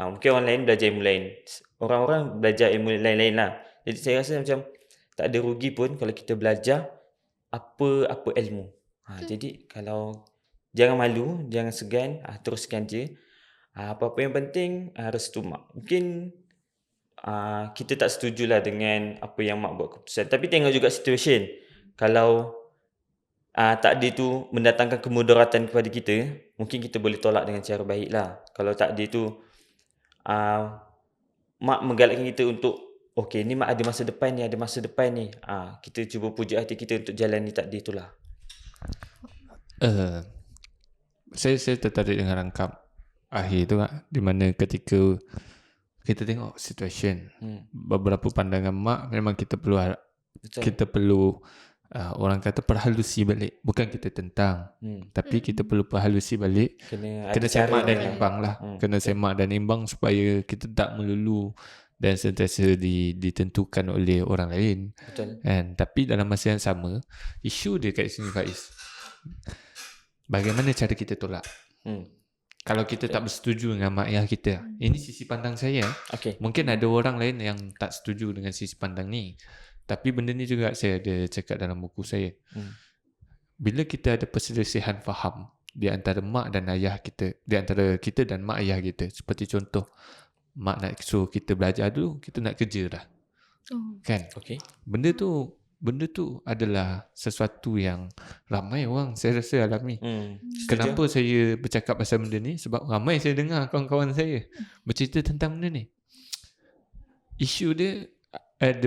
Mungkin orang lain belajar ilmu lain. Orang-orang belajar ilmu lain-lain lah. Jadi saya rasa macam tak ada rugi pun kalau kita belajar apa ilmu. Jadi kalau jangan malu, jangan segan, teruskan je. Apa-apa yang penting restu mak. Mungkin kita tak setujulah dengan apa yang mak buat keputusan, tapi tengok juga situation. Kalau takdir tu mendatangkan kemudaratan kepada kita, mungkin kita boleh tolak dengan cara baik lah. Kalau takdir tu mak menggalakkan kita untuk, okay, ni mak ada masa depan ni, kita cuba puja hati kita untuk jalani takdir tu lah. Saya tertarik dengan rangkap akhir tu lah, di mana ketika kita tengok situation, beberapa pandangan mak memang kita perlu Betul. kita perlu orang kata perhalusi balik, bukan kita tentang, tapi kita perlu perhalusi balik, kena semak dan imbang lah, kena semak dan imbang supaya kita tak melulu dan sentiasa ditentukan oleh orang lain. Betul. Kan? Tapi dalam masa yang sama, isu dia kat sini, Faiz, bagaimana cara kita tolak? Kalau kita tak bersetuju dengan mak ayah kita, ini sisi pandang saya. Okay. Mungkin ada orang lain yang tak setuju dengan sisi pandang ni. Tapi benda ni juga saya ada cakap dalam buku saya. Bila kita ada perselisihan faham di antara mak dan ayah kita, di antara kita dan mak ayah kita, seperti contoh, mak nak suruh kita belajar dulu, kita nak kerja dah. Kan? Okay. Benda tu adalah sesuatu yang ramai orang saya rasa alami. Kenapa saya bercakap pasal benda ni? Sebab ramai saya dengar kawan-kawan saya bercerita tentang benda ni. Isu dia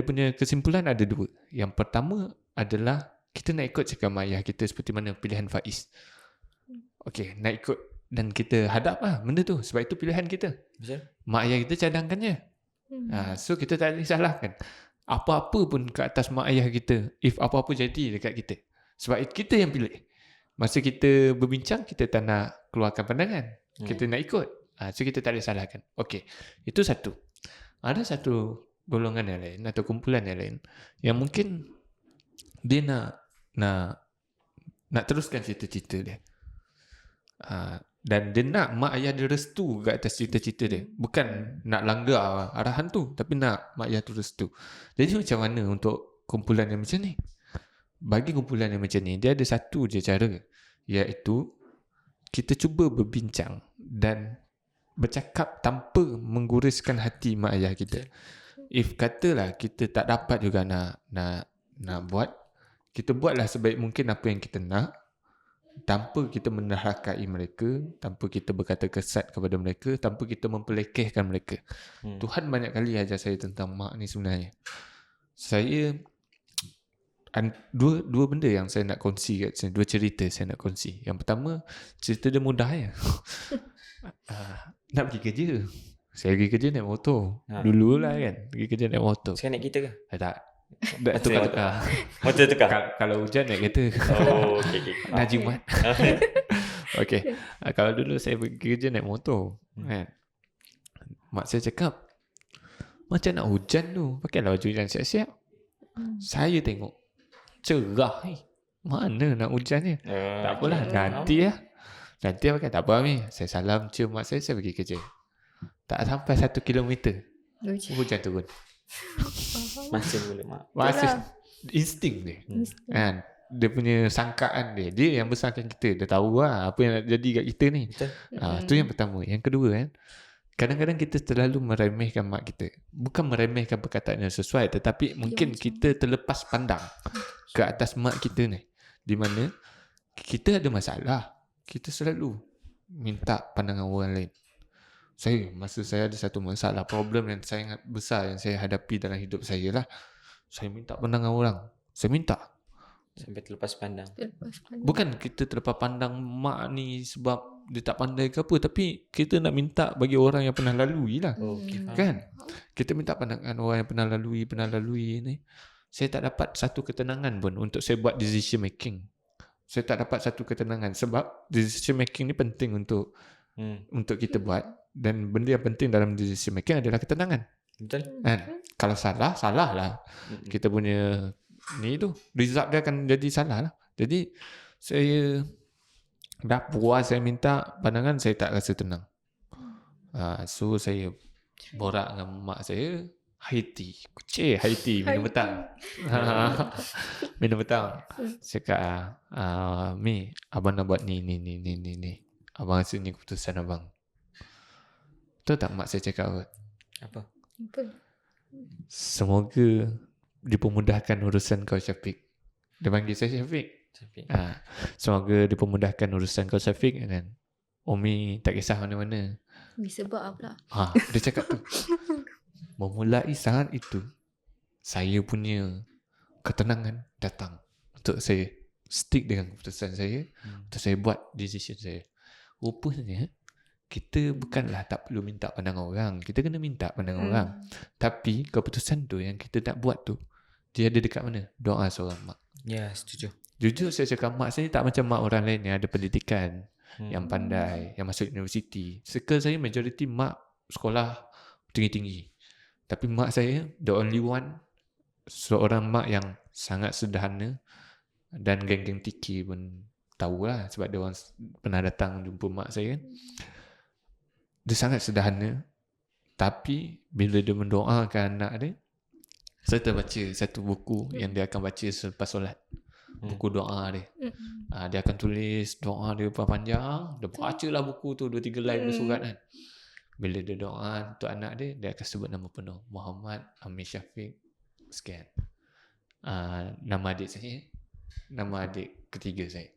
punya kesimpulan ada dua. Yang pertama adalah kita nak ikut cakap mak ayah kita, seperti mana pilihan Faiz. Okay, nak ikut dan kita hadap lah benda tu, sebab itu pilihan kita. Betul. Mak ayah kita cadangkannya. So kita tak boleh salahkan apa-apa pun ke atas mak ayah kita, if apa-apa jadi dekat kita, sebab kita yang pilih. Masa kita berbincang, kita tak nak keluarkan pandangan, kita nak ikut. So kita tak boleh salahkan. Okay, itu satu. Ada satu golongan yang lain atau kumpulan yang lain yang mungkin dia nak teruskan cita-cita dia, dan dia nak mak ayah dia restu ke atas cita-cita dia, bukan nak langgar arahan tu, tapi nak mak ayah tu restu. Jadi macam mana untuk kumpulan yang macam ni? Bagi kumpulan yang macam ni, dia ada satu je cara, iaitu kita cuba berbincang dan bercakap tanpa mengguruskan hati mak ayah kita. If katalah kita tak dapat juga nak buat, kita buatlah sebaik mungkin apa yang kita nak, tanpa kita menerhakai mereka, tanpa kita berkata kesat kepada mereka, tanpa kita mempelekehkan mereka. Tuhan banyak kali ajar saya tentang mak ni sebenarnya. Saya dua benda yang saya nak kongsi kat sini, dua cerita saya nak kongsi. Yang pertama, cerita dia mudah ya. Nak pergi kerja. Saya pergi kerja naik motor. Dululah kan, pergi kerja naik motor. Sekarang naik kereta ke? Tak. Tukar-tukar. Motor tukar? Kalau hujan naik kereta. Oh, okay. Dah Jumat. Okay. Kalau dulu saya pergi kerja naik motor, kan, mak saya cakap, macam nak hujan tu, pakailah baju hujan siap-siap. Saya tengok, cerah ni, mana nak hujannya. Tak apalah, nanti pakai. Tak apa ni, saya salam cium mak saya pergi kerja. Tak sampai 1 kilometer, hujan turun. Masih boleh mak. Masih Itulah. insting dia. Insting. Kan? Dia punya sangkaan dia yang besarkan kita. Dia tahu lah apa yang nak jadi kat kita ni. Betul. Tu yang pertama. Yang kedua kan, kadang-kadang kita terlalu meremehkan mak kita. Bukan meremehkan perkataan yang sesuai, tetapi mungkin kita terlepas pandang ke atas mak kita ni. Di mana kita ada masalah, kita selalu minta pandangan orang lain. Masa saya ada satu masalah, problem yang sangat besar yang saya hadapi dalam hidup saya lah, saya minta pandangan orang. Saya minta. Sampai terlepas pandang. Bukan kita terlepas pandang mak ni sebab dia tak pandai ke apa, tapi kita nak minta bagi orang yang pernah lalui lah. Okay, faham. Kan? Kita minta pandangan orang yang pernah lalui ni. Saya tak dapat satu ketenangan pun untuk saya buat decision making. Saya tak dapat satu ketenangan sebab decision making ni penting untuk kita buat, dan benda yang penting dalam decision making adalah ketenangan. Betul. Kan? Kalau salah lah. Kita punya ni tu, result dia akan jadi salah lah. Jadi saya dah puas saya minta pandangan, saya tak rasa tenang. So saya borak dengan mak saya, high tea. High tea minum petang. Minum petang. Cakap, Mi, abang nak buat ni. Abang rasa ni keputusan abang. Tahu tak mak saya cakap apa? Apa? Semoga dipermudahkan urusan kau, Syafiq. Dia panggil saya Syafiq. Semoga dipermudahkan urusan kau, Syafiq. Dan Umi tak kisah mana-mana. Disebab pula. Dia cakap tu. Memulai saat itu, saya punya ketenangan datang untuk saya stick dengan keputusan saya, untuk saya buat decision saya. Rupanya kita bukanlah tak perlu minta pandangan orang. Kita kena minta pandangan orang. Tapi keputusan tu yang kita nak buat tu, dia ada dekat mana? Doa seorang mak. Ya, setuju. Jujur saya cakap, mak saya tak macam mak orang lain yang ada pendidikan, yang pandai, yang masuk universiti. Circle saya majoriti mak sekolah tinggi-tinggi. Tapi mak saya the only one, seorang mak yang sangat sederhana, dan geng-geng tiki pun tahulah sebab dia orang pernah datang jumpa mak saya kan. Dia sangat sederhana, tapi bila dia mendoakan anak dia, saya terbaca satu buku yang dia akan baca selepas solat. Buku doa dia. Dia akan tulis doa dia panjang. Dia baca lah buku tu 2-3 line bersurat kan. Bila dia doa untuk anak dia, dia akan sebut nama penuh, Muhammad Amir Syafiq sekian. Nama adik saya, nama adik ketiga saya.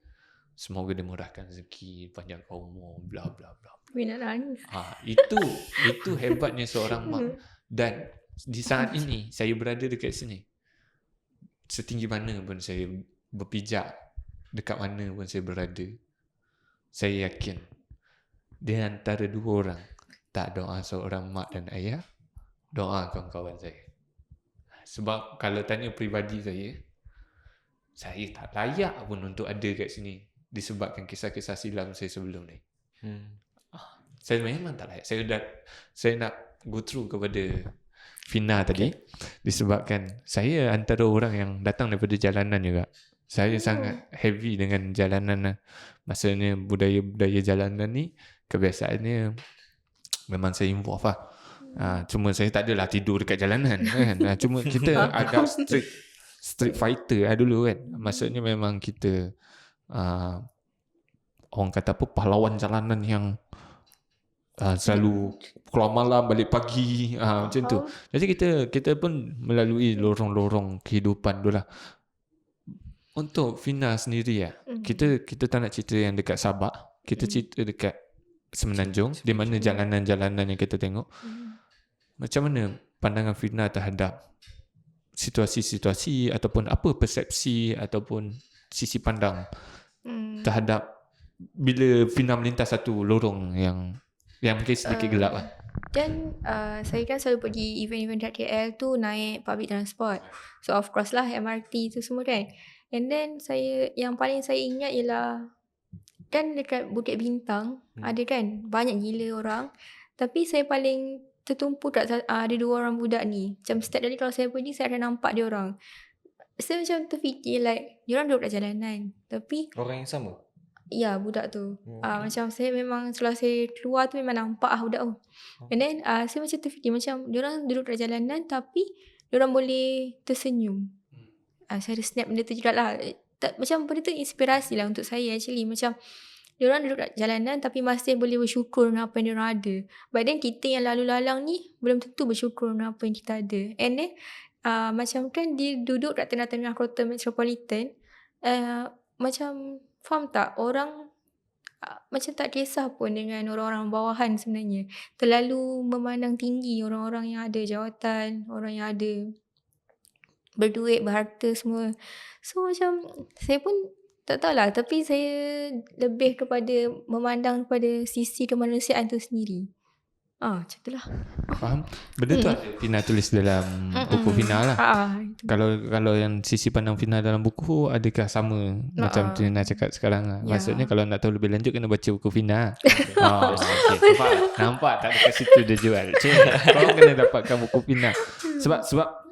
Semoga dimurahkan rezeki, panjang umur, bla bla bla. Nak nangis. Itu hebatnya seorang mak. Dan di saat ini saya berada dekat sini, setinggi mana pun saya berpijak, dekat mana pun saya berada, saya yakin di antara dua orang, tak doa seorang mak dan ayah, doa kawan-kawan saya. Sebab kalau tanya peribadi saya tak layak pun untuk ada kat sini disebabkan kisah-kisah silam saya sebelum ni. Saya memang tak layak. Saya nak go through kepada Fina tadi, disebabkan saya antara orang yang datang daripada jalanan juga. Saya sangat heavy dengan jalanan. Maksudnya budaya-budaya jalanan ni, kebiasaannya memang saya involve lah. Cuma saya tak adalah tidur dekat jalanan kan. Cuma kita agak street fighter dulu kan. Maksudnya memang kita orang kata apa, pahlawan jalanan yang selalu keluar malam balik pagi, macam tu. Jadi kita pun melalui lorong-lorong kehidupan tu lah. Untuk Fina sendiri kita tak nak cerita yang dekat Sabah, kita cerita dekat Semenanjung, di mana jalanan-jalanan yang kita tengok. Macam mana pandangan Fina terhadap situasi-situasi ataupun apa persepsi ataupun sisi pandang terhadap bila Fina melintas satu lorong yang mungkin sedikit gelap lah. Dan saya kan selalu pergi event-event kat KL tu naik public transport. So of course lah MRT tu semua kan. And then yang paling saya ingat ialah kan dekat Bukit Bintang ada kan banyak gila orang. Tapi saya paling tertumpu tak ada dua orang budak ni. Macam setiap kali kalau saya pergi saya akan nampak dia orang. Saya macam terfikir like dia orang duduk kat jalanan. Tapi orang yang sama? ya, budak tu. Macam saya memang setelah saya keluar tu memang nampak budak tu. And then saya macam terfikir macam diorang duduk kat jalanan tapi diorang boleh tersenyum. Saya ada snap benda tu juga lah. Macam benda tu inspirasi lah untuk saya actually. Macam diorang duduk kat jalanan tapi masih boleh bersyukur dengan apa yang diorang ada. But then kita yang lalu lalang ni belum tentu bersyukur dengan apa yang kita ada. And then macam kan dia duduk kat tengah-tengah kota metropolitan. Macam faham tak, orang macam tak kisah pun dengan orang-orang bawahan sebenarnya. Terlalu memandang tinggi orang-orang yang ada jawatan, orang yang ada berduit, berharta semua. So macam saya pun tak tahulah, tapi saya lebih kepada memandang kepada sisi kemanusiaan tu sendiri. Macam tu lah. Faham? Benda tu ada Fina tulis dalam buku Fina lah. Itu. Kalau yang sisi pandang Fina dalam buku, adakah sama macam Fina cakap sekarang lah? Maksudnya kalau nak tahu lebih lanjut kena baca buku Fina. Okay. Nampak tak dekat situ dia jual. Kau kena dapatkan buku Fina. Sebab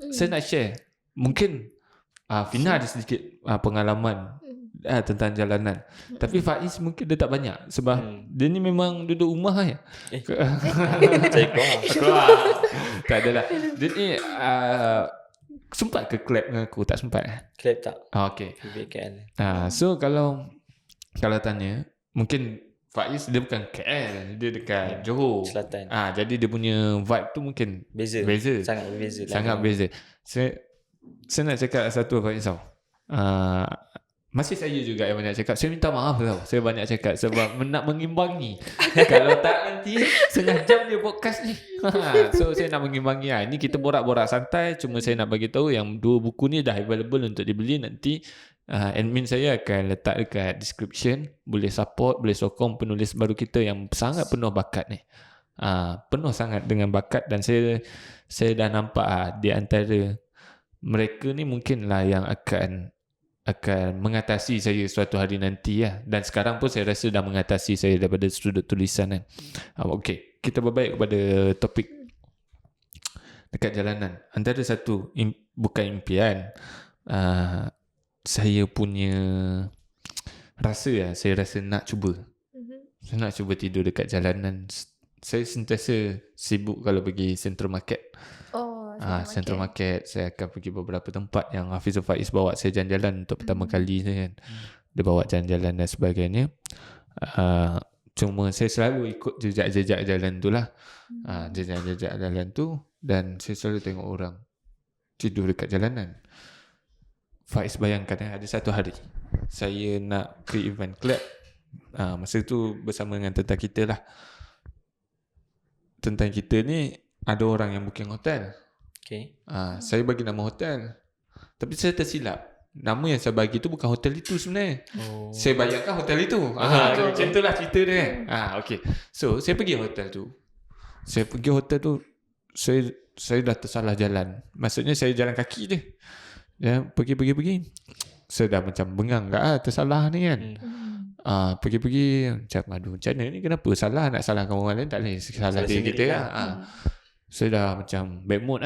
saya nak share. Mungkin Fina ada sedikit pengalaman tentang jalanan. Tapi Faiz mungkin dia tak banyak. Sebab dia ni memang duduk rumah je. Saya keluar. Tak adalah. Dia ni sempat ke club dengan aku? Tak sempat. Clap tak? Okay. KL. So kalau tanya, mungkin Faiz dia bukan KL, dia dekat Johor Selatan. Jadi dia punya vibe tu mungkin Beza. Sangat berbeza. Sangat beza. Saya nak cakap satu Faiz tau. Masih saya juga yang banyak cakap. Saya minta maaf tau. Saya banyak cakap sebab nak mengimbangi. Kalau tak nanti setengah jam dia podcast ni. So saya nak mengimbangi. Ini kita borak-borak santai. Cuma saya nak bagi tahu yang 2 buku ni dah available untuk dibeli. Nanti admin saya akan letak dekat description. Boleh support, boleh sokong penulis baru kita yang sangat penuh bakat ni. Penuh sangat dengan bakat. Dan saya dah nampak di antara mereka ni mungkinlah yang akan mengatasi saya suatu hari nanti ya. Dan sekarang pun saya rasa dah mengatasi saya daripada sudut tulisan kan. Okey, kita berbalik kepada topik dekat jalanan. Antara satu bukan impian, saya punya saya rasa nak cuba. Saya nak cuba tidur dekat jalanan. Saya sentiasa sibuk kalau pergi Central Market. Central Market. Saya akan pergi beberapa tempat yang Hafizul Faiz bawa saya jalan-jalan untuk pertama kali kan. Dia bawa jalan-jalan dan sebagainya. Cuma saya selalu ikut jejak-jejak jalan tu lah. Jejak-jejak jalan tu. Dan saya selalu tengok orang tidur dekat jalanan. Faiz bayangkan ada satu hari saya nak ke event club. Masa tu bersama dengan tentang kita lah. Tentang kita ni ada orang yang booking hotel. Okay. Saya bagi nama hotel. Tapi saya tersilap. Nama yang saya bagi tu bukan hotel itu sebenarnya. Saya bayangkan hotel itu. Macam tu lah cerita dia kan. Okay. So saya pergi hotel tu. Saya dah tersalah jalan. Maksudnya saya jalan kaki je. Pergi. Saya dah macam bengang tersalah ni kan. Pergi macam macam mana ni, kenapa nak salahkan orang lain, tak boleh salah diri kita lah. Saya dah macam bad mood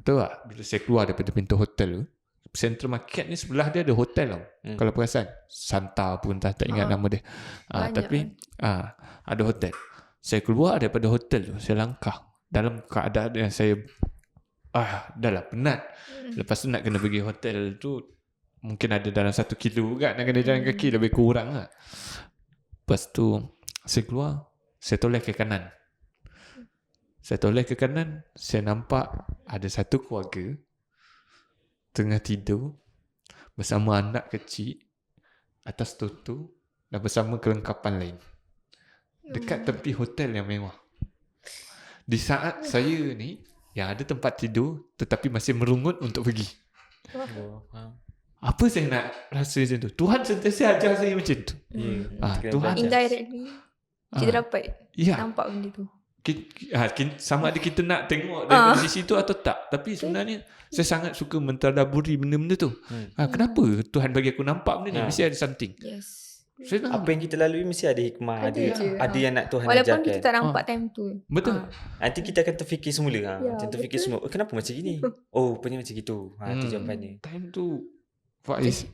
Tahu tak, bila saya keluar daripada pintu hotel tu, Central Market ni sebelah dia ada hotel tau. Kalau perasan Santa pun tak ingat nama dia. Tapi ada hotel. Saya keluar daripada hotel tu, saya langkah dalam keadaan yang saya dah lah penat. Lepas tu nak kena pergi hotel tu mungkin ada dalam 1 kilo juga, nak kena jalan kaki lebih kurang lah. Lepas tu saya keluar, saya toleh ke kanan. Saya nampak ada satu keluarga tengah tidur bersama anak kecil atas tutu dan bersama kelengkapan lain dekat tepi hotel yang mewah. Di saat saya ni yang ada tempat tidur tetapi masih merungut untuk pergi. Apa saya nak rasa macam tu? Tuhan sentiasa ajar saya macam tu. Tuhan indirectly kita dapat nampak benda tu. Sama ada kita nak tengok dari sisi tu atau tak. Tapi sebenarnya saya sangat suka mentadaburi benda-benda tu. Kenapa Tuhan bagi aku nampak benda ni? Mesti ada something. Yes. Apa yang kita lalui mesti ada hikmah. Ada yang nak Tuhan walaupun ajarkan. kita tak nampak time tu. Betul. Nanti kita akan terfikir semula. Macam terfikir semua, kenapa macam gini? Rupanya macam gitu. Itu jawapannya. Time tu Faiz,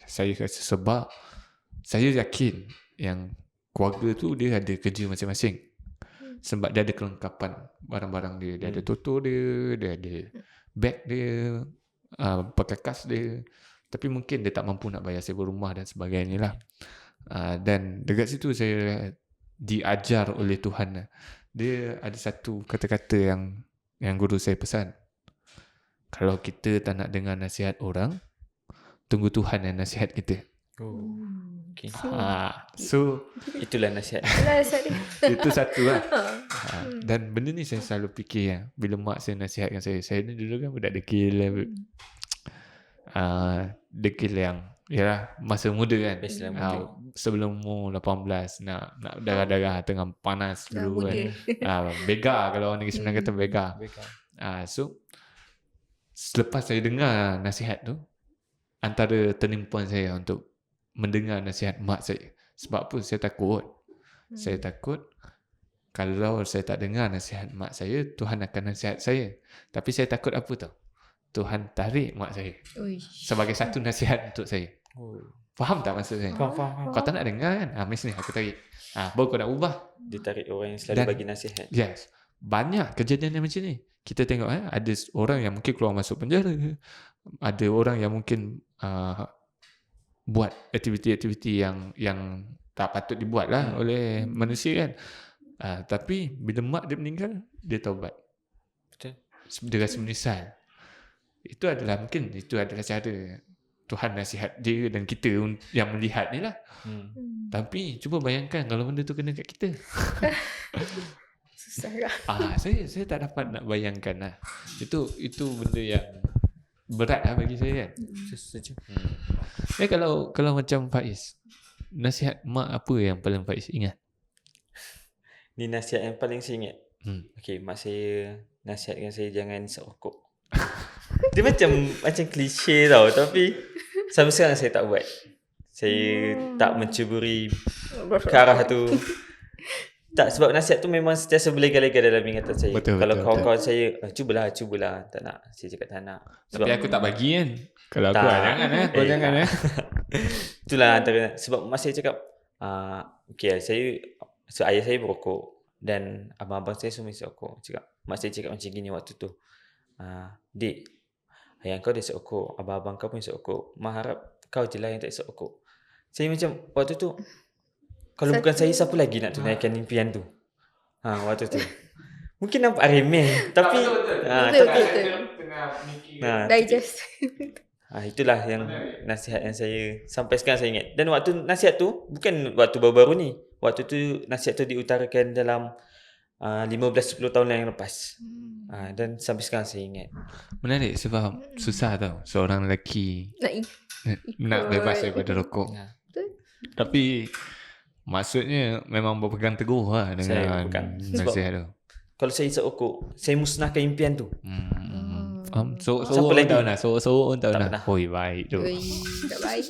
saya rasa sebab saya yakin yang keluarga tu dia ada kerja masing-masing. Sebab dia ada kelengkapan barang-barang dia. Dia ada toto dia, dia ada beg dia, perkakas dia. Tapi mungkin dia tak mampu nak bayar sewa rumah dan sebagainya lah. Dan dekat situ saya diajar oleh Tuhan. Dia ada satu kata-kata yang guru saya pesan. Kalau kita tak nak dengar nasihat orang, tunggu Tuhan yang nasihat kita. Okay. So Itulah nasihat. itu satu lah. Dan benda ni saya selalu fikir ya, bila mak saya nasihatkan saya ni dulu kan budak degil, degil yang yalah masa muda kan. Biasalah muda. Sebelum umur 18 nak darah-darah tengah panas dulu kan. Bega, kalau orang Negeri Sembilan kata bega. So selepas saya dengar nasihat tu, antara turning point saya untuk mendengar nasihat mak saya. Sebab apa? Saya takut. Saya takut kalau saya tak dengar nasihat mak saya, Tuhan akan nasihat saya. Tapi saya takut apa tau? Tuhan tarik mak saya sebagai satu nasihat untuk saya. Faham tak maksud saya? Faham. Kau tak nak dengar kan? Miss ni aku tarik. Baru kau nak ubah. Dia tarik orang yang selalu bagi nasihat. Yes. Banyak kejadian yang macam ni. Kita tengok ada orang yang mungkin keluar masuk penjara. Ada orang yang mungkin buat aktiviti-aktiviti yang tak patut dibuat lah oleh manusia kan. Tapi bila mak dia meninggal, dia taubat. Betul. Dia rasa menyesal. Itu adalah cara Tuhan nasihat dia dan kita yang melihat ni lah. Tapi cuba bayangkan kalau benda tu kena kat kita. Susah lah. Saya tak dapat nak bayangkan lah. Itu benda yang berat lah bagi saya kan. Setuju. Kalau macam Faiz, nasihat mak apa yang paling Faiz ingat? Ni nasihat yang paling saya ingat. Okay, mak saya nasihatkan saya jangan isap rokok. Dia macam klise tau, tapi sampai sekarang saya tak buat. Saya tak mencuburi ke arah tu. Tak, sebab nasihat tu memang sentiasa berlega-lega dalam ingatan saya. Kalau kawan-kawan saya, cubalah. Tak nak. Saya cakap tak nak. Tapi aku tak bagi kan. Kalau aku jangan kau jangan Itulah antara, sebab mak saya cakap, okay, ayah saya berokok dan abang-abang saya semua isap rokok. Mak saya cakap macam gini waktu tu. Dik, ayah kau dah isap rokok, abang-abang kau pun isap rokok. Mak harap kau je lah yang tak isap rokok. Saya macam waktu tu, kalau bukan saya, siapa lagi nak tunaikan impian tu? Waktu tu. Mungkin nampak remeh, tapi digest. Itulah yang nasihat yang saya sampai sekarang saya ingat. Dan waktu nasihat tu bukan waktu baru-baru ni. Waktu tu nasihat tu diutarakan dalam 15-10 tahun yang lepas. Dan sampai sekarang saya ingat. Menarik sebab susah tau seorang lelaki nak bebas daripada rokok. Tapi maksudnya memang berpegang teguh lah dengan nasihat tu. Kalau saya isap rokok, saya musnahkan impian tu. So lagi? tahu nak. So tahu nak. Oi, baik tu. Tak baik.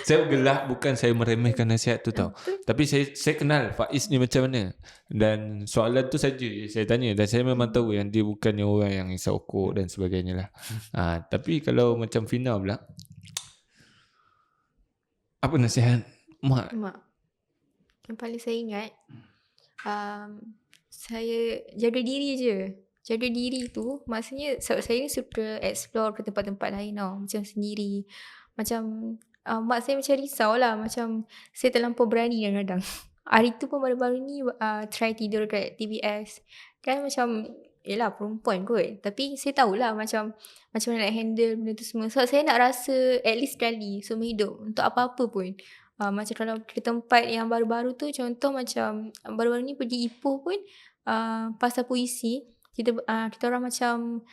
Saya gelak, bukan saya meremehkan nasihat tu tau. Tapi saya kenal Faiz ni macam mana. Dan soalan tu saja saya tanya. Dan saya memang tahu yang dia bukannya orang yang isap rokok dan sebagainya lah. Tapi kalau macam Fina pula, apa nasihat mak? Yang paling saya ingat, saya jaga diri je. Jaga diri tu maksudnya sebab saya ni suka explore ke tempat-tempat lain tau. Macam sendiri. Macam mak saya macam risau lah. Macam saya terlampau berani kadang-kadang. Hari tu pun baru-baru ni try tidur kat TBS. Kan macam yelah perempuan kot. Tapi saya tahulah macam mana nak handle benda tu semua. So saya nak rasa at least sekali seumur hidup. Untuk apa-apa pun. Macam kalau ke tempat yang baru-baru tu, contoh macam baru-baru ni pergi Ipoh pun, pasal puisi, kita orang macam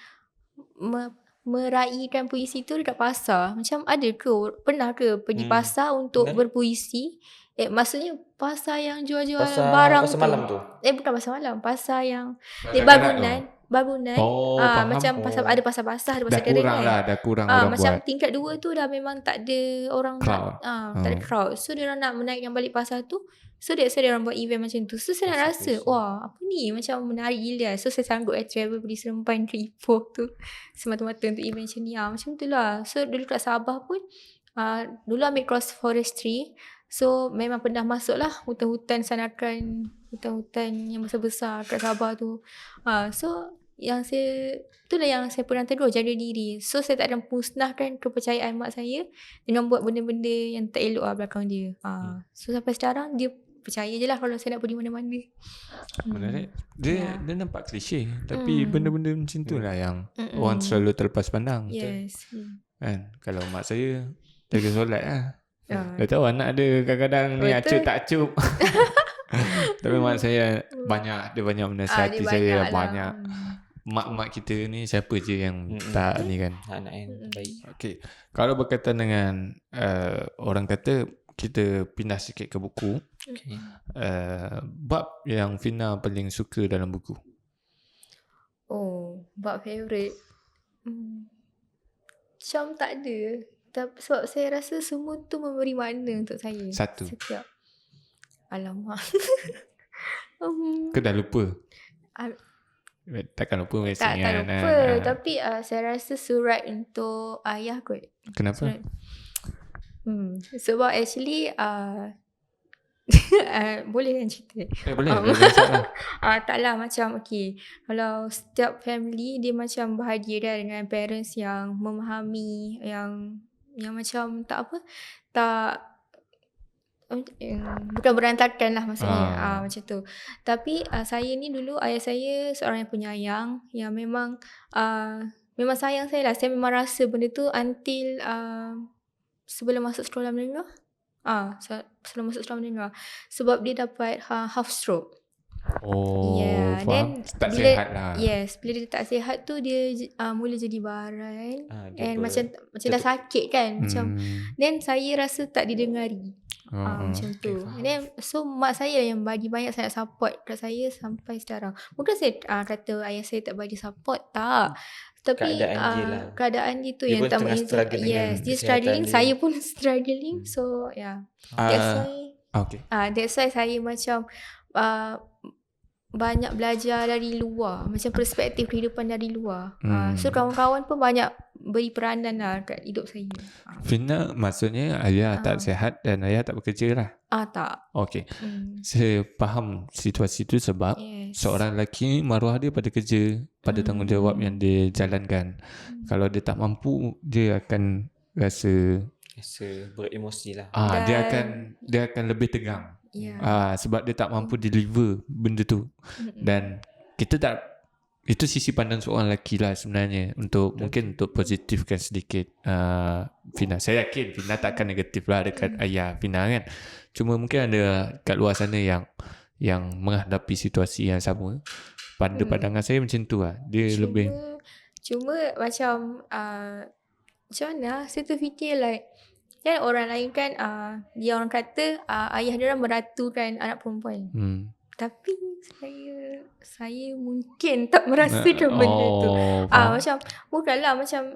meraihkan puisi tu dekat pasar. Macam ada ke, pernah ke pergi pasar untuk berpuisi? Maksudnya pasar yang jual-jual barang pasar malam tu? Bukan pasar malam, pasar yang bangunan. Macam pasar, ada pasar basah, ada pasar kering kan. Dah kurang orang macam buat. tingkat 2 tu dah memang tak ada orang Crowd. tak ada crowd. So dia orang nak menaikkan balik pasar tu. So dia orang buat event macam tu. So saya nak rasa wah apa ni, macam menarik gila. So saya sanggup travel pergi Seremban ke Ipoh tu semata-mata untuk event macam ni. Macam tu lah. So dulu kat Sabah pun dulu ambil cross forestry. So memang pernah masuk lah hutan-hutan Sanakan hutan-hutan yang besar-besar kat Sabah tu. So itulah yang saya pernah tegur, jaga diri. So saya tak ada musnahkan kepercayaan mak saya dengan buat benda-benda yang tak elok belakang dia. So sampai sekarang dia percaya je lah kalau saya nak pergi mana-mana. Menarik. Ya. Dia nampak klise, tapi benda-benda macam tu lah yang orang selalu terlepas pandang. Yes. Kan? Kalau mak saya jaga solat lah. Ya. Dah tahu anak dia kadang-kadang ni Betul. acup tak acup. Tapi mak saya dia banyak menasihati dia saya banyak banyak. lah. Mak-mak kita ni siapa je yang tak ni kan. Anak yang baik. Okey. Kalau berkaitan dengan orang kata kita pindah sikit ke buku. Okay. Bab yang Fina paling suka dalam buku. Bab favourite. Macam tak ada. Sebab saya rasa semua tu memberi makna untuk saya. Satu. Setiap. Alamak. Ke dah lupa? Takkan lupa tak lupa. Tapi saya rasa surat untuk ayah kot. Kenapa? Sebab actually boleh kan cerita? Boleh. Masalah. Taklah macam okay. Kalau setiap family dia macam bahagia dah dengan parents yang memahami, yang macam bukan berantakan lah maksudnya. Macam tu. Tapi saya ni dulu ayah saya seorang yang penyayang, yang memang sayang saya lah. Saya memang rasa benda tu until sebelum masuk sekolah menengah. Sebelum masuk sekolah menengah. Sebab dia dapat half stroke. Yeah, faham. Then tak sihat lah. Yes, bila dia tak sihat tu dia mula jadi baran. And macam dah sakit kan. Macam then saya rasa tak didengari. Macam tu. And then so mak saya yang bagi banyak sangat support kat saya sampai sekarang. Bukan saya kata ayah saya tak bagi support, tak. Tapi keadaan dia tu dia yang tak struggling. Yes, dia struggling, saya pun struggling. So that's why that's why saya macam banyak belajar dari luar, macam perspektif kehidupan dari luar. So kawan-kawan pun banyak beri peranan lah kat hidup saya. Fina, maksudnya ayah tak sihat dan ayah tak bekerja lah? Tak. Okay. Saya faham situasi tu sebab seorang lelaki maruah dia pada kerja, pada tanggungjawab yang dia jalankan. Kalau dia tak mampu, dia akan rasa beremosi lah. Dia akan lebih tegang. Sebab dia tak mampu deliver benda tu. Dan kita tak, itu sisi pandang seorang lelaki lah sebenarnya, mungkin untuk positifkan sedikit Fina. Saya yakin Fina takkan negatif lah dekat ayah Fina kan. Cuma mungkin ada kat luar sana yang menghadapi situasi yang sama. Pada pandangan saya macam tu lah. Dia lebih macam macam mana saya terfikir like kan orang lain kan dia orang kata ayah dia orang meratukan anak perempuan. Tapi saya mungkin tak merasakan benda tu. Macam bukanlah macam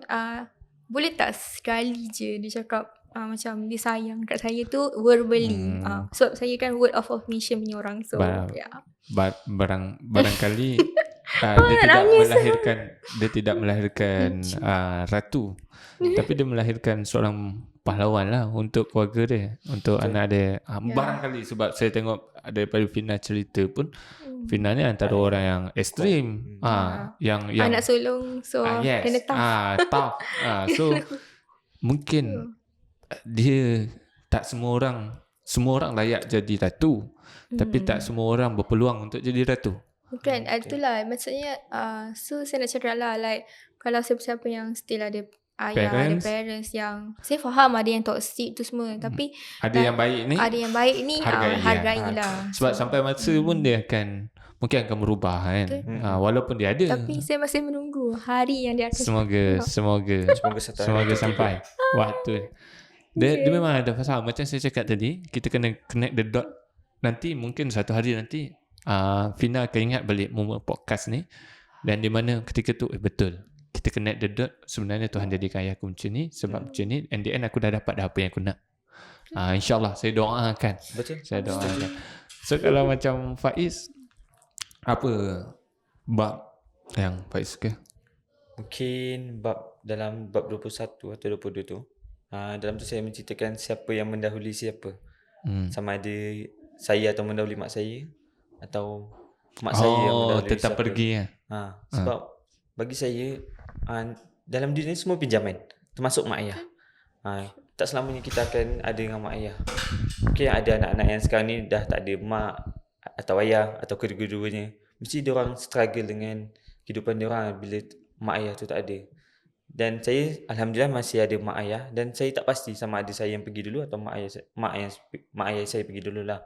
boleh tak sekali je dia cakap macam dia sayang kat saya tu verbally. Sebab saya kan word of affirmation punya orang. So barangkali dia tidak melahirkan ratu. Tapi dia melahirkan seorang pahlawan lah untuk keluarga dia, untuk anak dia. Barangkali sebab saya tengok daripada Fina cerita pun, Fina ni antara orang yang ekstrim, yang anak sulung, so kena tough. So mungkin dia tak semua orang layak jadi ratu, tapi tak semua orang berpeluang untuk jadi ratu. Bukan, itulah maksudnya. So saya nak cakap lah, like kalau siapa-siapa yang still ada ayah, ada parents yang saya faham ada yang toxic tu semua, tapi ada yang baik ni hargailah. Sebab sampai masa pun dia mungkin akan berubah kan. Walaupun dia ada, tapi saya masih menunggu hari yang dia akan semoga sampai waktu. Dia memang ada fasa. Macam saya cakap tadi, kita kena connect the dot. Nanti mungkin satu hari nanti Fina akan ingat balik momen podcast ni, dan di mana ketika tu betul kita connect the dot. Sebenarnya Tuhan jadikan ayah aku macam ni sebab macam ni, and the end aku dah dapat apa yang aku nak. InsyaAllah saya doakan. Betul. Saya doakan. So kalau macam Faiz, apa bab yang Faiz suka? Mungkin dalam bab 21 atau 22 tu, dalam tu saya menceritakan siapa yang mendahului siapa. Sama ada saya atau mendahului mak saya, atau mak saya yang mendahului tetap siapa. pergi ya. Sebab bagi saya dalam dunia ni semua pinjaman, termasuk mak ayah. Tak selamanya kita akan ada dengan mak ayah. Mungkin ada anak-anak yang sekarang ni dah tak ada mak atau ayah atau kedua-duanya. Mesti diorang struggle dengan kehidupan diorang bila mak ayah tu tak ada. Dan saya alhamdulillah masih ada mak ayah, dan saya tak pasti sama ada saya yang pergi dulu atau mak ayah saya pergi dululah.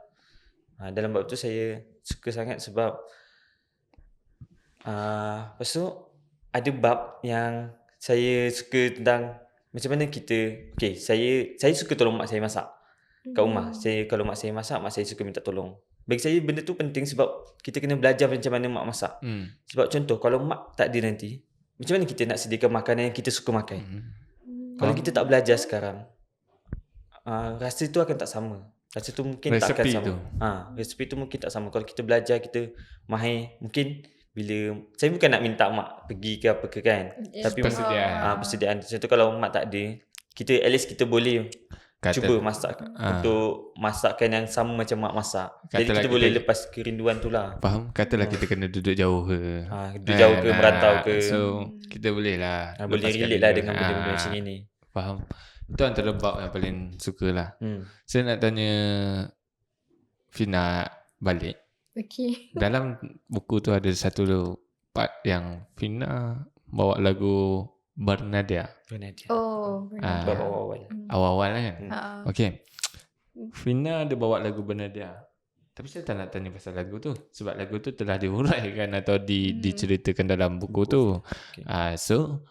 Dalam bab tu saya suka sangat sebab lepas tu ada bab yang saya suka tentang macam mana kita, saya suka tolong mak saya masak kat rumah. Kalau mak saya masak, mak saya suka minta tolong. Bagi saya benda tu penting sebab kita kena belajar macam mana mak masak. Sebab contoh kalau mak tak ada nanti, macam mana kita nak sediakan makanan yang kita suka makan? Kalau kita tak belajar sekarang, rasa tu akan tak sama. Rasa tu mungkin tak akan sama. Resepi tu mungkin tak sama. Kalau kita belajar, kita mahir, mungkin bila saya bukan nak minta mak pergi ke apa ke kan, tapi persediaan. Contoh kalau mak tak ada, kita at least kita boleh cuba masak untuk masakan yang sama macam mak masak. Jadi kita boleh lepas kerinduan tu lah. Faham? Katalah kita kena duduk jauh ke, duduk jauh ke, merantau ke, so kita boleh lah boleh relate lah dengan benda-benda macam ni. Faham? Itu antara bab yang paling suka lah. Saya nak tanya Fina balik. Okay. Dalam buku tu ada satu part yang Fina bawa lagu Bernadia. Bab awal-awal. Awal-awal kan? Okay. Fina ada bawa lagu Bernadia. Tapi saya tak nak tanya pasal lagu tu. Sebab lagu tu telah diuraikan atau diceritakan dalam buku tu. So,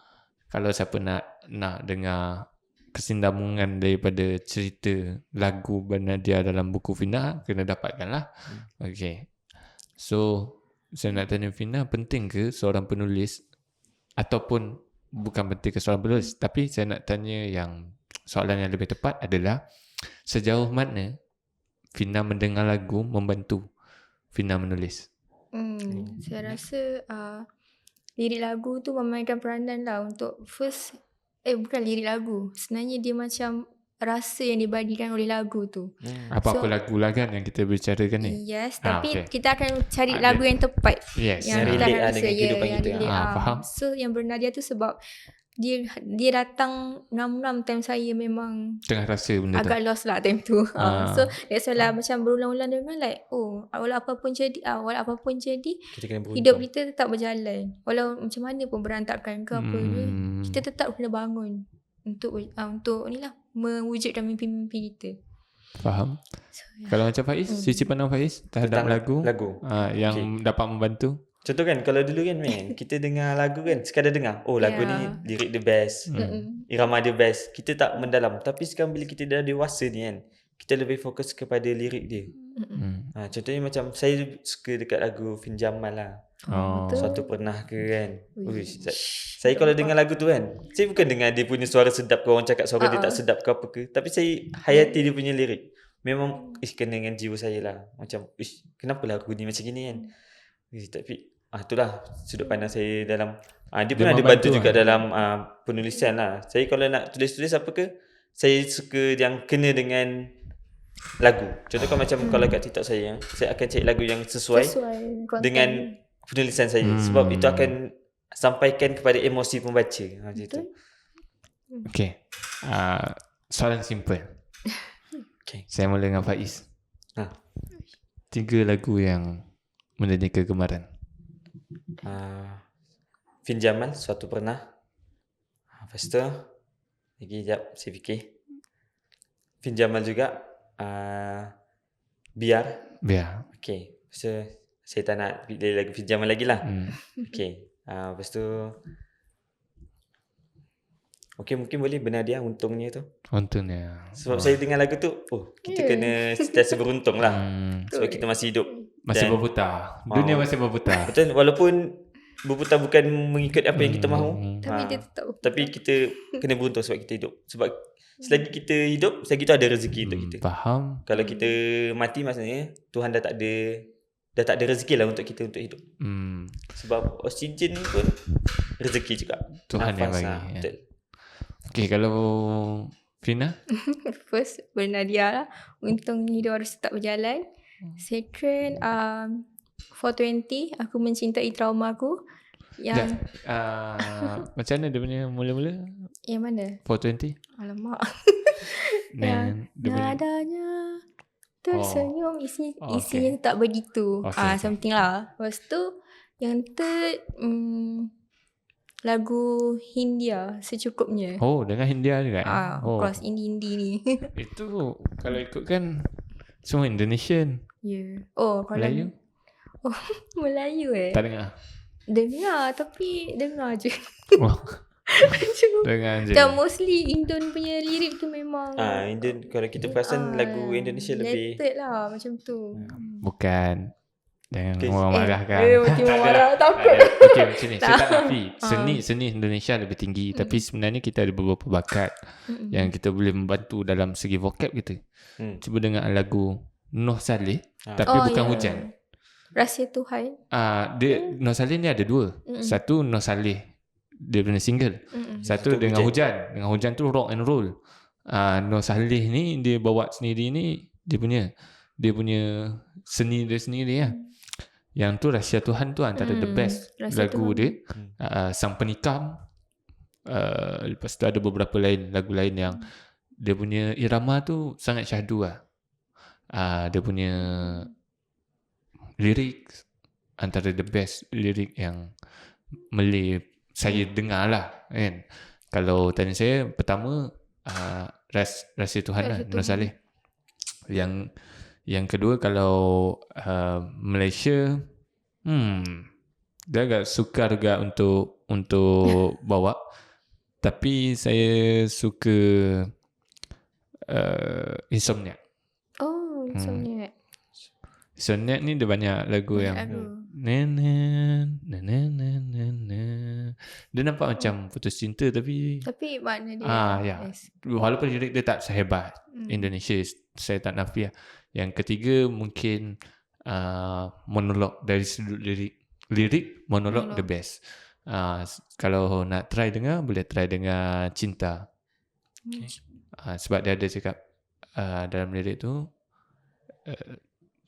kalau siapa nak dengar kesinambungan daripada cerita lagu Bernadia dalam buku Fina, kena dapatkan lah. Okay. So, saya nak tanya Fina, penting ke seorang penulis, ataupun bukan penting ke seorang penulis, tapi saya nak tanya yang soalan yang lebih tepat adalah sejauh mana Fina mendengar lagu membantu Fina menulis? Saya rasa lirik lagu tu memainkan peranan lah untuk bukan lirik lagu. Sebenarnya dia macam rasa yang dibadikan oleh lagu tu. Apa-apa lagu lah kan yang kita bicarakan ni? Yes, tapi kita akan cari lagu yang tepat. Yes. Yang relate lah dengan kehidupan kita. Faham. So yang Bernadia tu sebab dia datang 6 time saya memang tengah rasa benda tu. Agak lost lah time tu. So that's why lah macam berulang-ulang dengan like walau apa pun jadi hidup kita tetap berjalan. Walau macam mana pun berantakan ke apa ke, kita tetap kena bangun untuk ni lah mewujudkan mimpi-mimpi kita. Faham. Kalau macam Faiz, sisi pandang Faiz terhadap lagu yang dapat membantu. Contoh kan, kalau dulu kan kita dengar lagu kan, sekadar dengar, lagu ni lirik the best, irama the best, kita tak mendalam. Tapi sekarang bila kita dah dewasa ni kan, kita lebih fokus kepada lirik dia. Contohnya macam saya suka dekat lagu Fin Jamal lah. Suatu pernah ke kan. Saya kalau dengar lagu tu kan, saya bukan dengar dia punya suara sedap ke, orang cakap suara dia tak sedap ke apa ke, tapi saya hayati dia punya lirik. Memang kena dengan jiwa saya lah. Macam kenapa lagu ni macam gini kan. Tapi itulah sudut pandang saya dalam dia pun ada bantu juga dalam penulisan lah. Saya kalau nak tulis-tulis apa ke, saya suka yang kena dengan lagu. Contoh macam kalau kat TikTok saya akan cari lagu yang sesuai dengan penulisan saya. Sebab itu akan sampaikan kepada emosi pembaca. Macam itu. Okay. Soalan simple. Saya mula dengan Faiz. 3 lagu yang menjadi kegemaran. Fin Jamal, Suatu Pernah. Lepas tu lagi sekejap saya fikir. Fin Jamal juga, Biar. Okay. Lepas tu saya tak nak pilih lagu Fin Jamal lagi lah. Okay. Lepas tu mungkin boleh Bernadia, Untungnya tu. Untungnya. Sebab saya dengar lagu tu, kita kena sentiasa beruntung lah. Sebab kita masih hidup. Masih berputar. Dunia masih berputar. Betul, walaupun berputar bukan mengikut apa yang kita mahu. Tapi dia tetap berputar. Tapi kita kena beruntung sebab kita hidup. Sebab selagi kita hidup, selagi itu ada rezeki untuk kita. Faham. Kalau kita mati maksudnya Tuhan dah tak ada rezeki lah untuk kita untuk hidup. Sebab oksigen pun rezeki juga. Tuhan yang bagi. Betul. Okay, kalau Fina? First, Bernadia lah. Untungnya hidup harus tetap berjalan. Second, 420, Aku Mencintai Trauma Aku. Yang Macam mana dia punya mula-mula? Yang mana? 420? Alamak. Dan dia punya Nadanya tersenyum, Oh, isinya tak begitu. Okay. Something lah. Lepas tu yang third lagu Hindia Secukupnya. dengan Hindia juga Of course, indie-indie ni. Itu kalau ikutkan semua Indonesian. Yeah. Oh, kalau Melayu? Melayu Tak dengar. Dengar, tapi dengar je. Oh, dengar je. Dan mostly Indon punya lirik tu memang Kalau kita perasan lagu Indonesia lebih related lah macam tu. Bukan. Jangan Okay. orang marah kan. Mesti marah, takut. Okay, macam ni. Saya tak nafi. Seni Indonesia lebih tinggi. Tapi sebenarnya kita ada beberapa bakat yang kita boleh membantu dalam segi vocab kita. Cuba dengar lagu Noh Saleh. Tapi bukan hujan. Rahsia Tuhan. Dia Noh Saleh ni ada dua. Satu Noh Saleh, dia punya single. Satu dengan hujan. Dengan hujan tu rock and roll. Noh Saleh ni dia bawa sendiri ni dia punya seni dia sendiri lah. Yang tu Rahsia Tuhan tu antara the best Rahsia lagu Tuhan. dia. Sang Penikam. Lepas tu ada beberapa lagu lain yang dia punya irama tu sangat syahdu lah. Dia punya lirik antara the best lirik yang Malay saya dengar lah kan. Kalau tanya saya, pertama Rahsia Tuhan lah, Noh Saleh. Yang kedua kalau Malaysia, dia agak sukar juga untuk bawa. Tapi saya suka Insomniac. Oh, Insomniac. Insomniac ni dia banyak lagu yang dia nampak macam putus cinta tapi makna dia ya. Walaupun lirik dia tak sehebat Indonesia, saya tak nafi lah. Yang ketiga mungkin monolog dari sudut lirik monolog the best. Kalau nak try dengar, boleh try dengar Cinta. Sebab dia ada cakap dalam lirik tu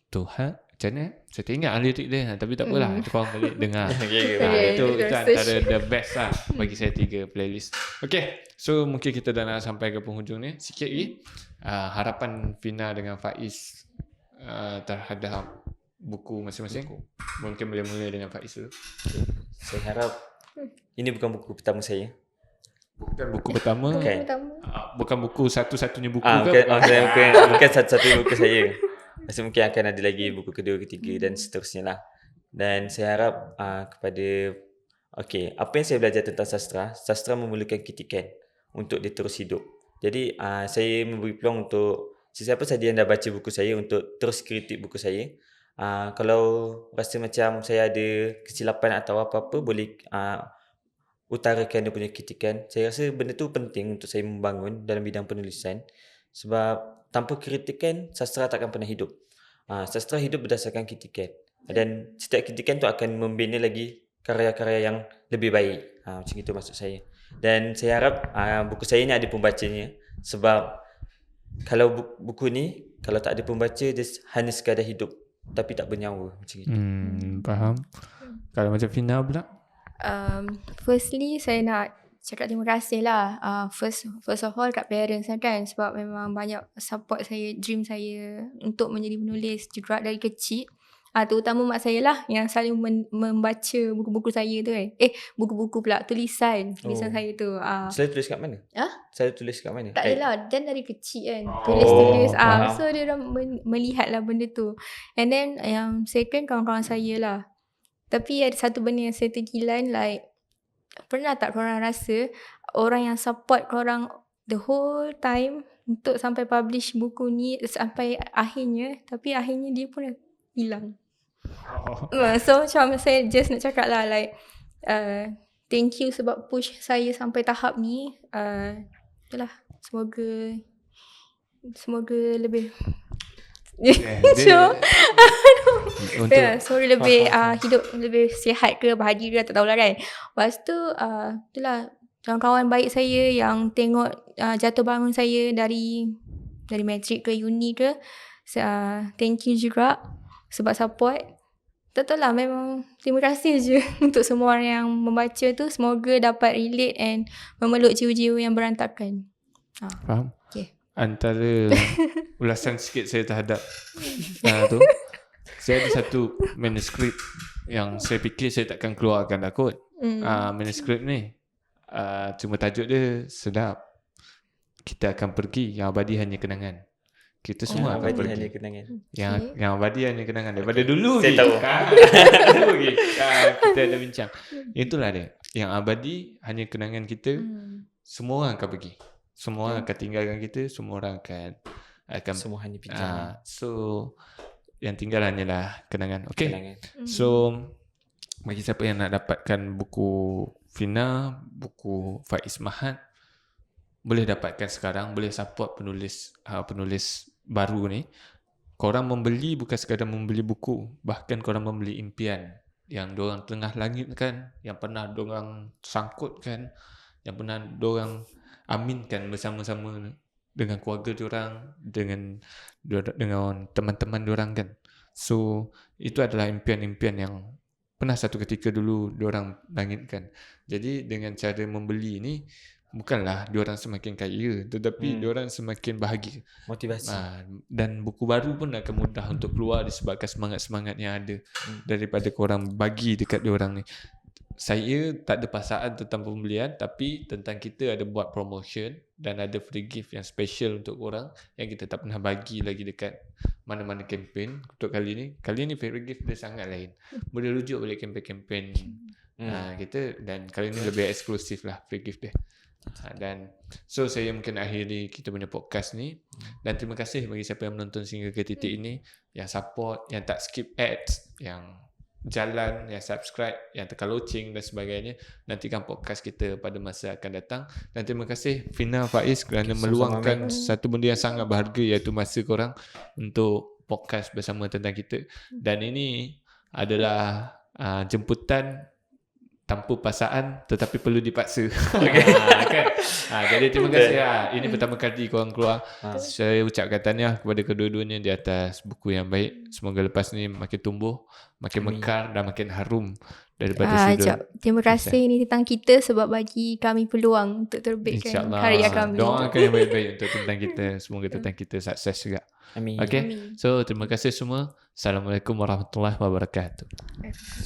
Tuhan, macam mana? Saya tak ingat lirik dia, tapi tak apalah, korang boleh dengar. Itu antara the best lah bagi saya 3 playlist. Okay, so mungkin kita dah nak sampai ke penghujung ni. Sikit lagi, harapan Fina dengan Faiz terhadap buku masing-masing. Mungkin boleh mula dengan Faiz dulu. Saya harap ini bukan buku pertama saya. Bukan buku pertama. Bukan buku satu-satunya buku bukan satu-satunya buku saya. Pasti mungkin akan ada lagi buku kedua, ketiga dan seterusnya lah. Dan saya harap kepada apa yang saya belajar tentang sastra memerlukan kritikan untuk dia terus hidup. Jadi saya memberi peluang untuk sesiapa sahaja yang dah baca buku saya untuk terus kritik buku saya. Kalau rasa macam saya ada kesilapan atau apa-apa, boleh utarakan dia punya kritikan. Saya rasa benda tu penting untuk saya membangun dalam bidang penulisan. Sebab tanpa kritikan, sastra tak akan pernah hidup. Sastra hidup berdasarkan kritikan. Dan setiap kritikan tu akan membina lagi karya-karya yang lebih baik. Macam itu maksud saya. Dan saya harap buku saya ni ada pembacanya. Sebab kalau buku ni, kalau tak ada pembaca, dia hanya sekadar hidup tapi tak bernyawa. Macam itu. Faham. Kalau macam Fina pula? Firstly, saya nak cakap terima kasih lah. First of all kat parents kan, sebab memang banyak support saya, dream saya untuk menjadi penulis juga dari kecil. Terutama mak saya lah yang selalu membaca buku-buku saya tu kan. Buku-buku pula, tulisan saya tu. Selalu tulis kat mana? Selalu tulis kat mana? Tak adalah, dan dari kecil kan. Tulis. So dia dah melihat lah benda tu. And then yang second, kawan-kawan saya lah. Tapi ada satu benda yang saya tergilan, like pernah tak korang rasa orang yang support korang the whole time untuk sampai publish buku ni sampai akhirnya, tapi akhirnya dia pun dah hilang. So macam saya just nak cakap lah, like thank you sebab push saya sampai tahap ni. Itulah, semoga lebih so lebih hidup lebih sihat ke, bahagia ke, tak tahulah kan. Lepas tu itulah kawan-kawan baik saya yang tengok jatuh bangun saya dari matrik ke uni ke, thank you juga sebab support. Tak tahu lah, memang terima kasih je untuk semua orang yang membaca tu. Semoga dapat relate and memeluk jiwa-jiwa yang berantakan. Faham? Okay. Antara ulasan sikit saya terhadap tu, saya ada satu manuskrip yang saya fikir saya takkan keluarkan dah kot. Manuskrip ni cuma tajuk dia sedap. Kita akan pergi, yang abadi hanya kenangan. Kita semua akan Abadi pergi. hanya kenangan. Yang abadi hanya kenangan daripada dulu Saya je. tahu. Dulu je. Kita ada bincang. Itulah dia. Yang abadi hanya kenangan kita. Semua orang akan pergi. Semua orang akan tinggalkan kita. Semua orang akan Semua hanya pinjaman. so yang tinggal hanyalah kenangan. Okay. Kenangan. So bagi siapa yang nak dapatkan buku Fina, buku Faiz Mahat, boleh dapatkan sekarang, boleh support penulis baru ni. Korang membeli bukan sekadar membeli buku, bahkan korang membeli impian yang diorang tengah langitkan, yang pernah diorang sangkutkan, yang pernah diorang aminkan bersama-sama dengan keluarga diorang, dengan teman-teman diorang kan. So itu adalah impian-impian yang pernah satu ketika dulu diorang langitkan. Jadi dengan cara membeli ni, bukanlah diorang semakin kaya, tetapi diorang semakin bahagia. Motivasi. Dan buku baru pun akan mudah untuk keluar disebabkan semangat-semangat yang ada daripada korang bagi dekat diorang ni. Saya tak ada paksaan tentang pembelian, tapi tentang kita ada buat promotion dan ada free gift yang special untuk korang yang kita tak pernah bagi lagi dekat mana-mana kempen untuk kali ni. Kali ni free gift dia sangat lain. Boleh rujuk balik kempen-kempen kita, dan kali ni lebih eksklusif lah free gift dia. Dan so saya mungkin akhiri kita punya podcast ni, dan terima kasih bagi siapa yang menonton sehingga ke titik ini, yang support, yang tak skip ads, yang jalan, yang subscribe, yang tekan loceng dan sebagainya. Nantikan podcast kita pada masa akan datang. Dan terima kasih Fina, Faiz kerana meluangkan satu benda yang sangat berharga, iaitu masa korang untuk podcast bersama tentang kita. Dan ini adalah jemputan tanpa paksaan tetapi perlu dipaksa. Kan? Jadi terima kasih. Ini pertama kali korang keluar. Saya ucapkan tahniah kepada kedua-duanya di atas buku yang baik. Semoga lepas ni makin tumbuh, makin mekar dan makin harum daripada sudut. Terima kasih ni tentang kita sebab bagi kami peluang untuk terbitkan karya kami. Doakan yang baik-baik untuk tentang kita. Semoga tentang kita sukses juga. Amin. Okay. So terima kasih semua. Assalamualaikum warahmatullahi wabarakatuh.